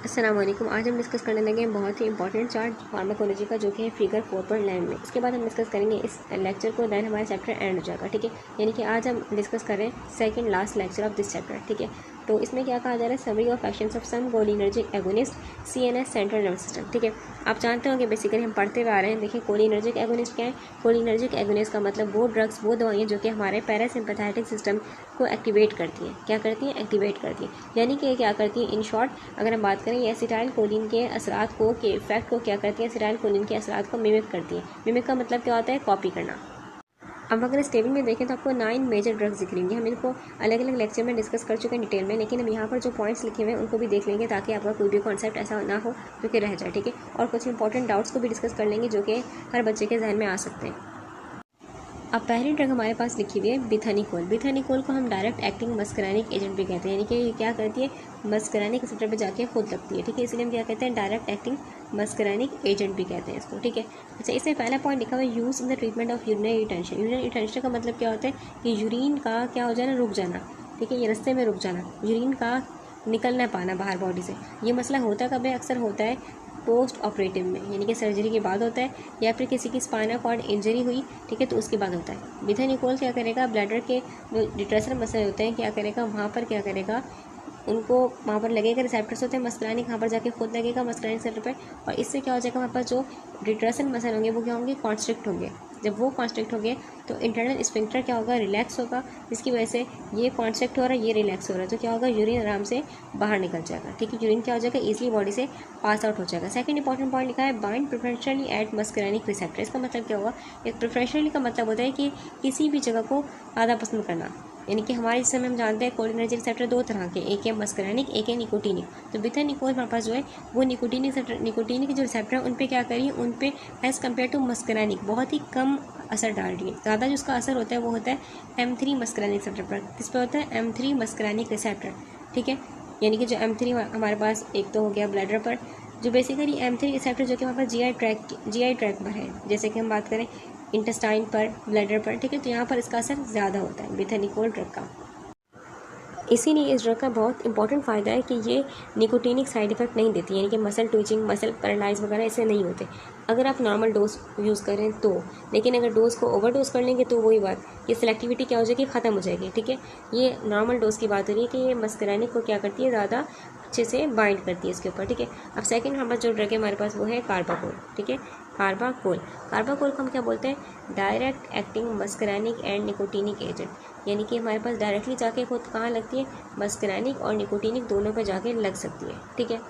अस्सलाम वालेकुम। आज हम डिस्कस करने लगे हैं बहुत ही इंपॉर्टेंट चार्ट फार्माकोलॉजी का, जो कि है फिगर 4.9 में। इसके बाद हम डिस्कस करेंगे इस लेक्चर को, देन हमारा चैप्टर एंड हो जाएगा। ठीक है, यानी कि आज हम डिस्कस कर रहे हैं second last lecture of this chapter. ठीक है, तो इसमें क्या कहा जा रहा है, summary of actions of some cholinergic agonist CNS central nervous system. ठीक है, आप जानते होंगे बेसिकली हम पढ़ते हुए आ रहे हैं। देखिए कोलिनर्जिक एगोनिस्ट क्या है। कोलिनर्जिक एगोनिस्ट का मतलब वो ड्रग्स, वो दवाइयाँ जो कि हमारे पैरासिम्पैथेटिक सिस्टम को एक्टिवेट करती हैं। क्या करती हैं? एक्टिवेट करती हैं, यानी कि क्या करती हैं। इन शॉर्ट अगर हम बात करें, ये एसिटाइल कोलिन के असरात को, के इफेक्ट को क्या करती है, एसिटाइल कोलिन के असरात को मिमिक करती है। मिमिक का मतलब क्या होता है? कॉपी करना। अब अगर इस टेबल में देखें तो आपको 9 मेजर ड्रग्स दिख लेंगे। हम इनको अलग अलग लेक्चर में डिस्कस कर चुके हैं डिटेल में, लेकिन हम यहाँ पर जो पॉइंट्स लिखे हुए हैं उनको भी देख लेंगे, ताकि आपका कोई भी कॉन्सेप्ट ऐसा ना हो जो कि रह जाए। ठीक है, और कुछ इंपॉर्टेंट डाउट्स को भी डिस्कस कर लेंगे जो कि हर बच्चे के जहन में आ सकते हैं। अब पहली ड्रग हमारे पास लिखी हुई है बिथानिकोल। बिथानिकोल को हम डायरेक्ट एक्टिंग मस्करानिक एजेंट भी कहते हैं, यानी कि ये क्या करती है, मस्करानिक रिसेप्टर पे जाके खुद लगती है। ठीक है, इसलिए हम क्या कहते हैं, डायरेक्ट एक्टिंग मस्करानिक एजेंट भी कहते हैं इसको। ठीक है, अच्छा, इसमें पहला पॉइंट लिखा हुआ है use in the treatment of urinary retention. Urinary retention का मतलब क्या होता है कि यूरिन का क्या हो जाना, रुक जाना। ठीक है, ये रास्ते में रुक जाना, यूरिन का निकल ना पाना बाहर बॉडी से। ये मसला होता कब है? अक्सर होता है पोस्ट ऑपरेटिव में, यानी कि सर्जरी के बाद होता है, या फिर किसी की स्पाइनल कॉर्ड इंजरी हुई, ठीक है, तो उसके बाद होता है। बिथानिकोल क्या करेगा, ब्लैडर के जो डिट्रेसर मसल होते हैं, क्या करेगा, वहाँ पर क्या करेगा, उनको वहाँ पर लगेगा, रिसेप्टर्स होते हैं मस्कुलानिक, वहाँ पर जाके खुद लगेगा मस्कुलानिक सेंटर पर, और इससे क्या हो जाएगा, हमारे पास जो डिट्रेसर मसल होंगे वो क्या होंगे, कॉन्स्ट्रिक्ट होंगे। जब वो कॉन्स्ट्रिक्ट हो गए तो इंटरनल स्फिंक्टर क्या होगा, रिलैक्स होगा, जिसकी वजह से ये कॉन्स्ट्रिक्ट हो रहा है, ये रिलैक्स हो रहा है, तो क्या होगा, यूरिन आराम से बाहर निकल जाएगा। ठीक है, यूरिन क्या हो जाएगा, ईजिली बॉडी से पास आउट हो जाएगा। सेकंड इंपॉर्टेंट पॉइंट लिखा है बाइंड प्रेफरेंशियली एट मस्कुलानिक रिसेप्टर। इसका मतलब क्या होगा, एक प्रेफरेंशियली का मतलब होता है कि किसी भी जगह को ज़्यादा पसंद करना, यानी कि हमारे जिस समय हम जानते हैं कोलिनर्जिक रिसेप्टर दो तरह के, एक है मस्कुलानिक, एक है निकोटिनिक। तो बिथानिकोल हमारे पास जो है वो निकोटिनिक जो रिसेप्टर है उन पे क्या करिए, उन पे एज़ कम्पेयर टू मस्कुलानिक बहुत ही कम असर डाल रही है। ज़्यादा जो उसका असर होता है वो होता है M3 मस्कुलानिक रिसेप्टर पर। किस पे होता है? M3 मस्कुलानिक receptor. ठीक है, यानी कि जो M3 हमारे पास एक तो हो गया ब्लैडर पर, जो बेसिकली M3 रिसेप्टर जो कि हमारे पास GI ट्रैक पर है, जैसे कि हम बात करें इंटेस्टाइन पर, ब्लैडर पर। ठीक है, तो यहाँ पर इसका असर ज़्यादा होता है बिथानिकोल ड्रग का। इसीलिए इस ड्रग का बहुत इंपॉर्टेंट फ़ायदा है कि ये निकोटिनिक साइड इफेक्ट नहीं देती, यानी कि मसल ट्विचिंग, मसल पैरालाइज वगैरह ऐसे नहीं होते अगर आप नॉर्मल डोज यूज़ करें तो। लेकिन अगर डोज को ओवर डोज कर लेंगे तो वही बात, ये सिलेक्टिविटी क्या हो जाएगी, ख़त्म हो जाएगी। ठीक है, ये नॉर्मल डोज की बात हो रही है कि ये मस्कुलानिक को क्या करती है, ज़्यादा अच्छे से बाइंड करती है इसके ऊपर। ठीक है, अब सेकंड हमारे पास जो ड्रग है हमारे पास वो है कार्बाकोल। ठीक है, कार्बाकोल को हम क्या बोलते हैं, direct acting muscarinic and nicotinic agent, यानी कि हमारे पास डायरेक्टली जाके खुद कहाँ लगती है, मस्कुलानिक और निकोटिनिक दोनों पे जाके लग सकती है। ठीक है,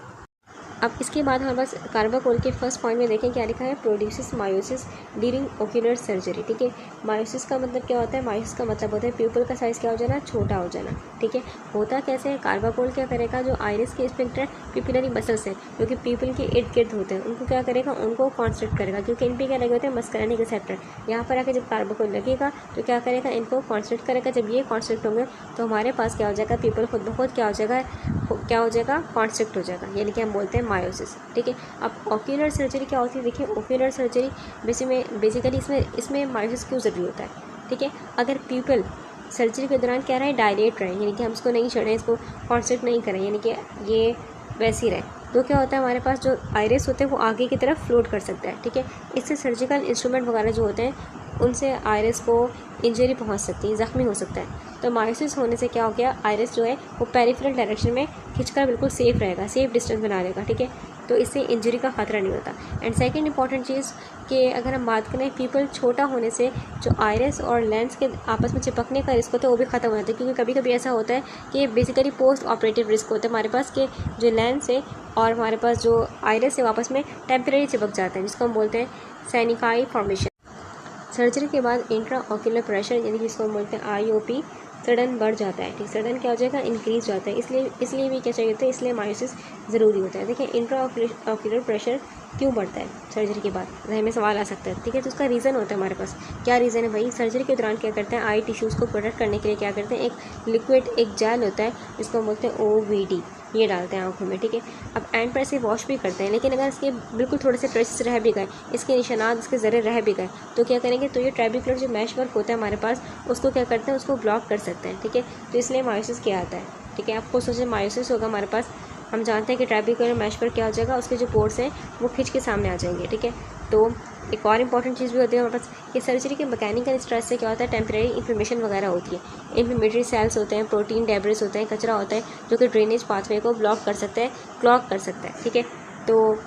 अब इसके बाद हमारे पास कार्बाकोल के फर्स्ट पॉइंट में देखें क्या लिखा है, produces miosis during ocular surgery. ठीक है, मायोसिस का मतलब क्या होता है, मायोसिस का मतलब होता है प्यूपल का साइज़ क्या हो जाना, छोटा हो जाना। ठीक है, होता कैसे है, कार्बाकोल क्या करेगा, जो आइरिस के स्फिंक्टर पिपिलरी मसल्स हैं जो कि पीपल के इर्द गिर्द होते हैं, उनको क्या करेगा, उनको कॉन्स्ट्रिक्ट करेगा, क्योंकि इन पर क्या लगे होते हैं, मस्कुलानिक रिसेप्टर। यहाँ पर आकर जब कार्बाकोल लगेगा तो क्या करेगा, इनको कॉन्स्ट्रिक्ट करेगा। जब ये कॉन्स्ट्रिक्ट होंगे तो हमारे पास क्या हो जाएगा, पीपल खुद ब खुद क्या हो जाएगा, कॉन्स्ट्रिक्ट हो जाएगा, यानी कि हम बोलते हैं मायोसिस। ठीक है, अब ओक्यूलर सर्जरी क्या होती है, देखिए ओक्यूलर सर्जरी बेसिकली इसमें मायोसिस क्यों ज़रूरी होता है। ठीक है, अगर पीपल सर्जरी के दौरान क्या रहे, डायलेट रहे, यानी कि हम इसको नहीं छेड़ें, इसको कॉन्स्ट्रिक्ट नहीं करें, यानी कि ये वैसे ही रहे, तो क्या होता है, हमारे पास जो आइरिस होते हैं वो आगे की तरफ फ्लोट कर सकता है। ठीक है, इससे सर्जिकल इंस्ट्रूमेंट वगैरह जो होते हैं उनसे आइरिस को इंजरी पहुंच सकती है, ज़ख्मी हो सकता है। तो मायोसिस होने से क्या हो गया, आइरिस जो है वो पेरिफेरल डायरेक्शन में खिंचकर बिल्कुल सेफ रहेगा, सेफ डिस्टेंस बना रहेगा। ठीक है, तो इससे इंजरी का खतरा नहीं होता। एंड सेकंड इंपॉर्टेंट चीज़ कि अगर हम बात करें, पीपल छोटा होने से जो आइरिस और लेंस के आपस में चिपकने का रिस्क होता है वो भी ख़त्म हो जाता है, क्योंकि कभी कभी ऐसा होता है कि बेसिकली पोस्ट ऑपरेटिव रिस्क होता है हमारे पास, कि जो लेंस है और हमारे पास जो आइरिस है आपस में टेम्परेरी चिपक जाते हैं, जिसको हम बोलते हैं सैनिकाई फॉर्मेशन। सर्जरी के बाद इंट्रा ऑक्यूलर प्रेशर, यानी कि जिसको हम बोलते हैं IOP, सडन बढ़ जाता है। ठीक, सडन क्या हो जाएगा, इंक्रीज जाता है। इसलिए भी क्या चाहिए होता है, इसलिए मायोसिस ज़रूरी होता है। देखिए इंट्रा ऑक्यूलर प्रेशर क्यों बढ़ता है सर्जरी के बाद, जहन में सवाल आ सकता है। ठीक है, तो उसका रीज़न होता है हमारे पास। क्या रीज़न है भाई, सर्जरी के दौरान क्या करते हैं, आई टिश्यूज़ को प्रोटेक्ट करने के लिए क्या करते हैं, एक लिक्विड, एक जेल होता है जिसको हम बोलते हैं OVD, ये डालते हैं आँखों में। ठीक है, अब एंड पर इसे वॉश भी करते हैं, लेकिन अगर इसके बिल्कुल थोड़े से ट्रेसेस रह भी गए, इसके निशानात, इसके ज़रे रह भी गए, तो क्या करेंगे, तो ये ट्रेबिकुलर जो मैश वर्क होता है हमारे पास, उसको क्या करते हैं, उसको ब्लॉक कर सकते हैं। ठीक है, तो इसलिए मायोसिस क्या आता है। ठीक है, आपको सोचें मायोसिस होगा हमारे पास हम जानते हैं कि ट्राबेकुलर मैश पर क्या हो जाएगा, उसके जो पोर्स हैं वो खिंच के सामने आ जाएंगे। ठीक है, तो एक और इंपॉर्टेंट चीज़ भी होती है हमारे पास कि सर्जरी के मैकेनिकल स्ट्रेस से क्या होता है, टेम्परेरी इन्फ्लेमेशन वगैरह होती है, इन्फ्लेमेटरी सेल्स होते हैं, प्रोटीन डेब्रिस होते हैं, कचरा होता है जो कि ड्रेनेज पाथवे को ब्लॉक कर सकता है, क्लॉग कर सकता है। ठीक है, तो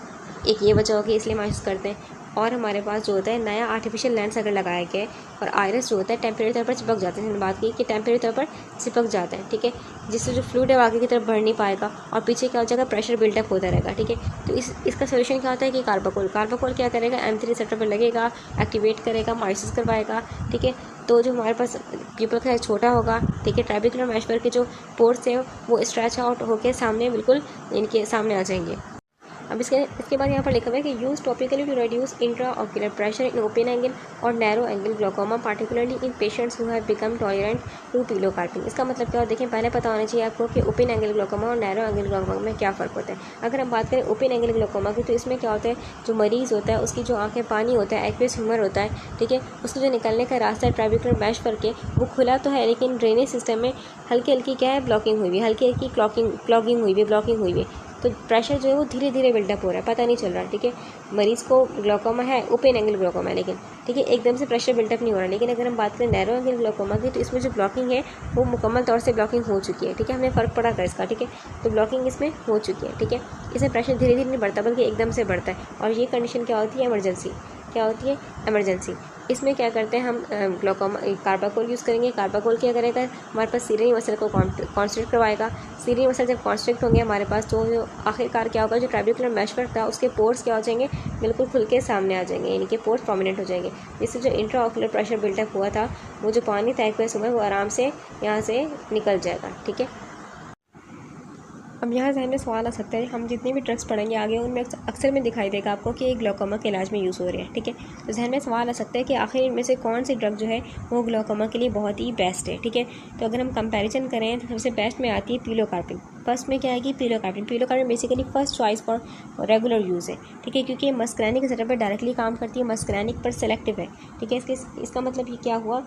एक ये वजह होगी, इसलिए मालिश करते हैं। और हमारे पास जो होता है नया आर्टिफिशियल लेंस अगर लगाया गया है और आयरस जो होता है टेम्परेरी तौर पर चिपक जाते हैं, बात की कि टेम्परेरी तौर पर चिपक जाता है। ठीक है, जिससे जो फ्लूइड है आगे की तरफ बढ़ नहीं पाएगा और पीछे क्या हो जाएगा, प्रेशर बिल्डअप होता रहेगा। ठीक है, तो इसका सोल्यूशन क्या होता है कि कार्बाकोल क्या करेगा, M3 रिसेप्टर पर लगेगा, एक्टिवेट करेगा, माइसिस करवाएगा। ठीक है, तो जो हमारे पास पीपल का छोटा होगा, ठीक है, ट्राबेकुलर मैश पर के जो पोर्स हैं वो स्ट्रेच आउट होकर सामने बिल्कुल इनके सामने आ जाएंगे। अब इसके बाद यहाँ पर लिखा हुआ है कि use topically to reduce intraocular pressure in open angle और narrow angle glaucoma particularly in patients who have become tolerant to pilocarpine. इसका मतलब क्या हो, देखें पहले पता होना चाहिए आपको कि ओपन एंगल ग्लोकोमा और नैरो एंगल ग्लोकोमा में क्या फ़र्क होता है। अगर हम बात करें ओपन एंगल ग्लोकोमा की, तो इसमें क्या होता है, जो मरीज़ होता है उसकी जो आँखें पानी होता है, एक्वियस ह्यूमर होता है। ठीक है, उसके जो निकलने का रास्ता है ट्राबेकुलर मैश करके वो खुला तो है, लेकिन ड्रेनेज सिस्टम में हल्की हल्की क्या है, ब्लॉकिंग हुई हुई है, हल्की हल्की क्लॉगिंग हुई हुई है, ब्लॉकिंग हुई है। तो प्रेशर जो है वो धीरे धीरे बिल्डअप हो रहा है, पता नहीं चल रहा है। ठीक है, मरीज़ को ग्लोकोमा है, ओपन एंगल ग्लोकोमा है, लेकिन ठीक है एकदम से प्रेशर बिल्डअप नहीं हो रहा है। लेकिन अगर हम बात करें नैरो एंगल ग्लोकोमा की, तो इसमें जो ब्लॉकिंग है वो मुकम्मल तौर से ब्लॉकिंग हो चुकी है। ठीक है, हमें फ़र्क पड़ा था इसका। ठीक है, तो ब्लॉकिंग इसमें हो चुकी है। ठीक है, इसमें प्रेशर धीरे धीरे नहीं बढ़ता बल्कि एकदम से बढ़ता है, और ये कंडीशन क्या होती है, इमरजेंसी। क्या होती है, इमरजेंसी। इसमें क्या करते हैं हम, ग्लोकोमा कार्बाकोल यूज़ करेंगे। कार्बाकोल क्या करेगा, हमारे पास सीरियन मसल को कॉन्स्ट्रिक्ट करवाएगा। सीरियन मसल जब कॉन्स्ट्रिक्ट होंगे हमारे पास, तो आखिरकार क्या होगा, जो ट्राबेकुलर मैश पर था उसके पोर्स क्या हो जाएंगे, बिल्कुल खुल के सामने आ जाएंगे, यानी कि पोर्स प्रोमिनेंट हो जाएंगे। इससे जो इंट्रा ऑक्यूलर प्रेशर बिल्डअप हुआ था, वो जो पानी था एक्वियस में, वो आराम से यहाँ से निकल जाएगा। ठीक है, अब यहाँ जहन में सवाल आ सकता है, हम जितने भी ड्रग्स पढ़ेंगे आगे उनमें अक्सर में दिखाई देगा आपको कि एक ग्लोकोमा के इलाज में यूज़ हो रहे हैं। ठीक है, तो जहन में सवाल आ सकता है कि आखिर इनमें से कौन सी ड्रग जो है वो ग्लोकोमा के लिए बहुत ही बेस्ट है। ठीक है, तो अगर हम कंपैरिजन करें तो सबसे बेस्ट में आती है पिलोकार्पिन। फर्स्ट में क्या आएगी, pilocarpine basically first choice for regular use है। ठीक है, क्योंकि ये मस्कुलैनिक रिसेप्टर पर डायरेक्टली काम करती है, मस्कुलैनिक पर सेलेक्टिव है। ठीक है, इसका मतलब ये क्या हुआ,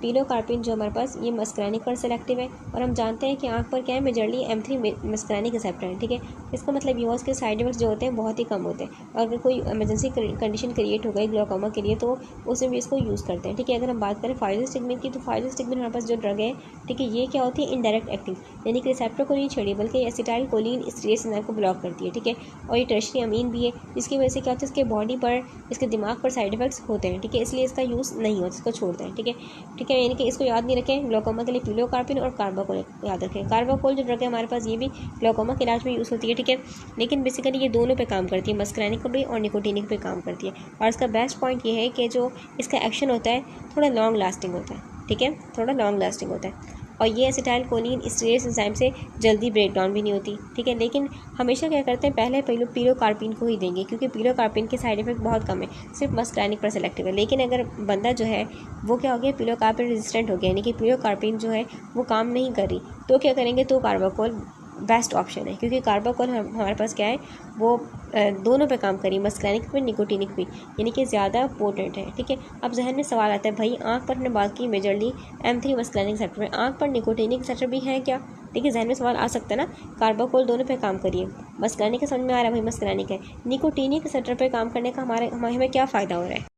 पिलोकार्पिन जो हमारे पास ये मस्कुलैनिक पर सेलेक्टिव है, और हम जानते हैं कि आँख पर क्या है, मेजरली M3 मस्कुलैनिक रिसेप्टर है। ठीक है, इसका मतलब ये हुआ उसके साइड इफेक्ट्स जो होते हैं बहुत ही कम होते हैं, और अगर कोई इमरजेंसी कंडीशन क्रिएट हो गई ग्लोकोमा के लिए तो उसमें भी इसको यूज़ करते हैं। ठीक है, अगर हम बात करें फाइलोस्टिग्मिन की, तो फाइलोस्टिग्मिन हमारे पास जो ड्रग है, ठीक है, ये क्या होती है, इनडायरेक्ट एक्टिंग, यानी कि रिसेप्टर को नहीं छेड़ी बल्कि एसिटाइल कोलिन स्टीरेज एंजाइम को ब्लॉक करती है। ठीक है, और ये टर्शरी अमीन भी है, जिसकी वजह से क्या होता है, इसके बॉडी पर, इसके दिमाग पर साइड इफेक्ट्स होते हैं। ठीक है, इसलिए इसका यूज़ नहीं होता, इसको छोड़ते हैं। ठीक है, यानी कि इसको याद रखें, ग्लोकोमा के लिए पिलोकार्पिन और कार्बाकोल याद रखें। कार्बाकोल जो ड्रग है हमारे पास, ये भी ग्लोकोमा के इलाज में यूज़ होती है। ठीक है, लेकिन बेसिकली ये दोनों पे काम करती है, मस्कुलैनिक पे और निकोटीनिक पे काम करती है। और इसका बेस्ट पॉइंट ये है कि जो इसका एक्शन होता है थोड़ा लॉन्ग लास्टिंग होता है। ठीक है, थोड़ा लॉन्ग लास्टिंग होता है, और ये एसिटाइल कोलिन स्टीरेज एंजाइम से जल्दी ब्रेक डाउन भी नहीं होती। ठीक है, लेकिन हमेशा क्या करते हैं, पहले पिलोकार्पिन को ही देंगे, क्योंकि पिलोकार्पिन के साइड इफेक्ट बहुत कम है, सिर्फ मस्कुलैनिक पर सेलेक्टिव है। लेकिन अगर बंदा जो है वो क्या हो गया, पिलोकार्पिन रेजिस्टेंट हो गया, यानी कि पिलोकार्पिन जो है वो काम नहीं कर रही, तो क्या करेंगे, तो कार्बाकोल बेस्ट ऑप्शन है, क्योंकि कार्बाकोल हमारे पास क्या है, वो दोनों पे काम करी, मस्कुलैनिक पे निकोटीनिक पे, यानी कि ज़्यादा पोटेंट है। ठीक है, अब जहन में सवाल आता है, भाई आँख पर हमने बात की मेजरली M3 मस्कुलैनिक सेक्टर में, आँख पर निकोटीनिक सेक्टर भी है क्या। ठीक है, जहन में सवाल आ सकता है ना, कार्बाकोल दोनों पे काम करिए, मस्कुलैनिक का समझ में आ रहा है, भाई मस्कुलैनिक है, निकोटीनिक सेक्टर पर काम करने का हमें क्या फ़ायदा हो रहा है।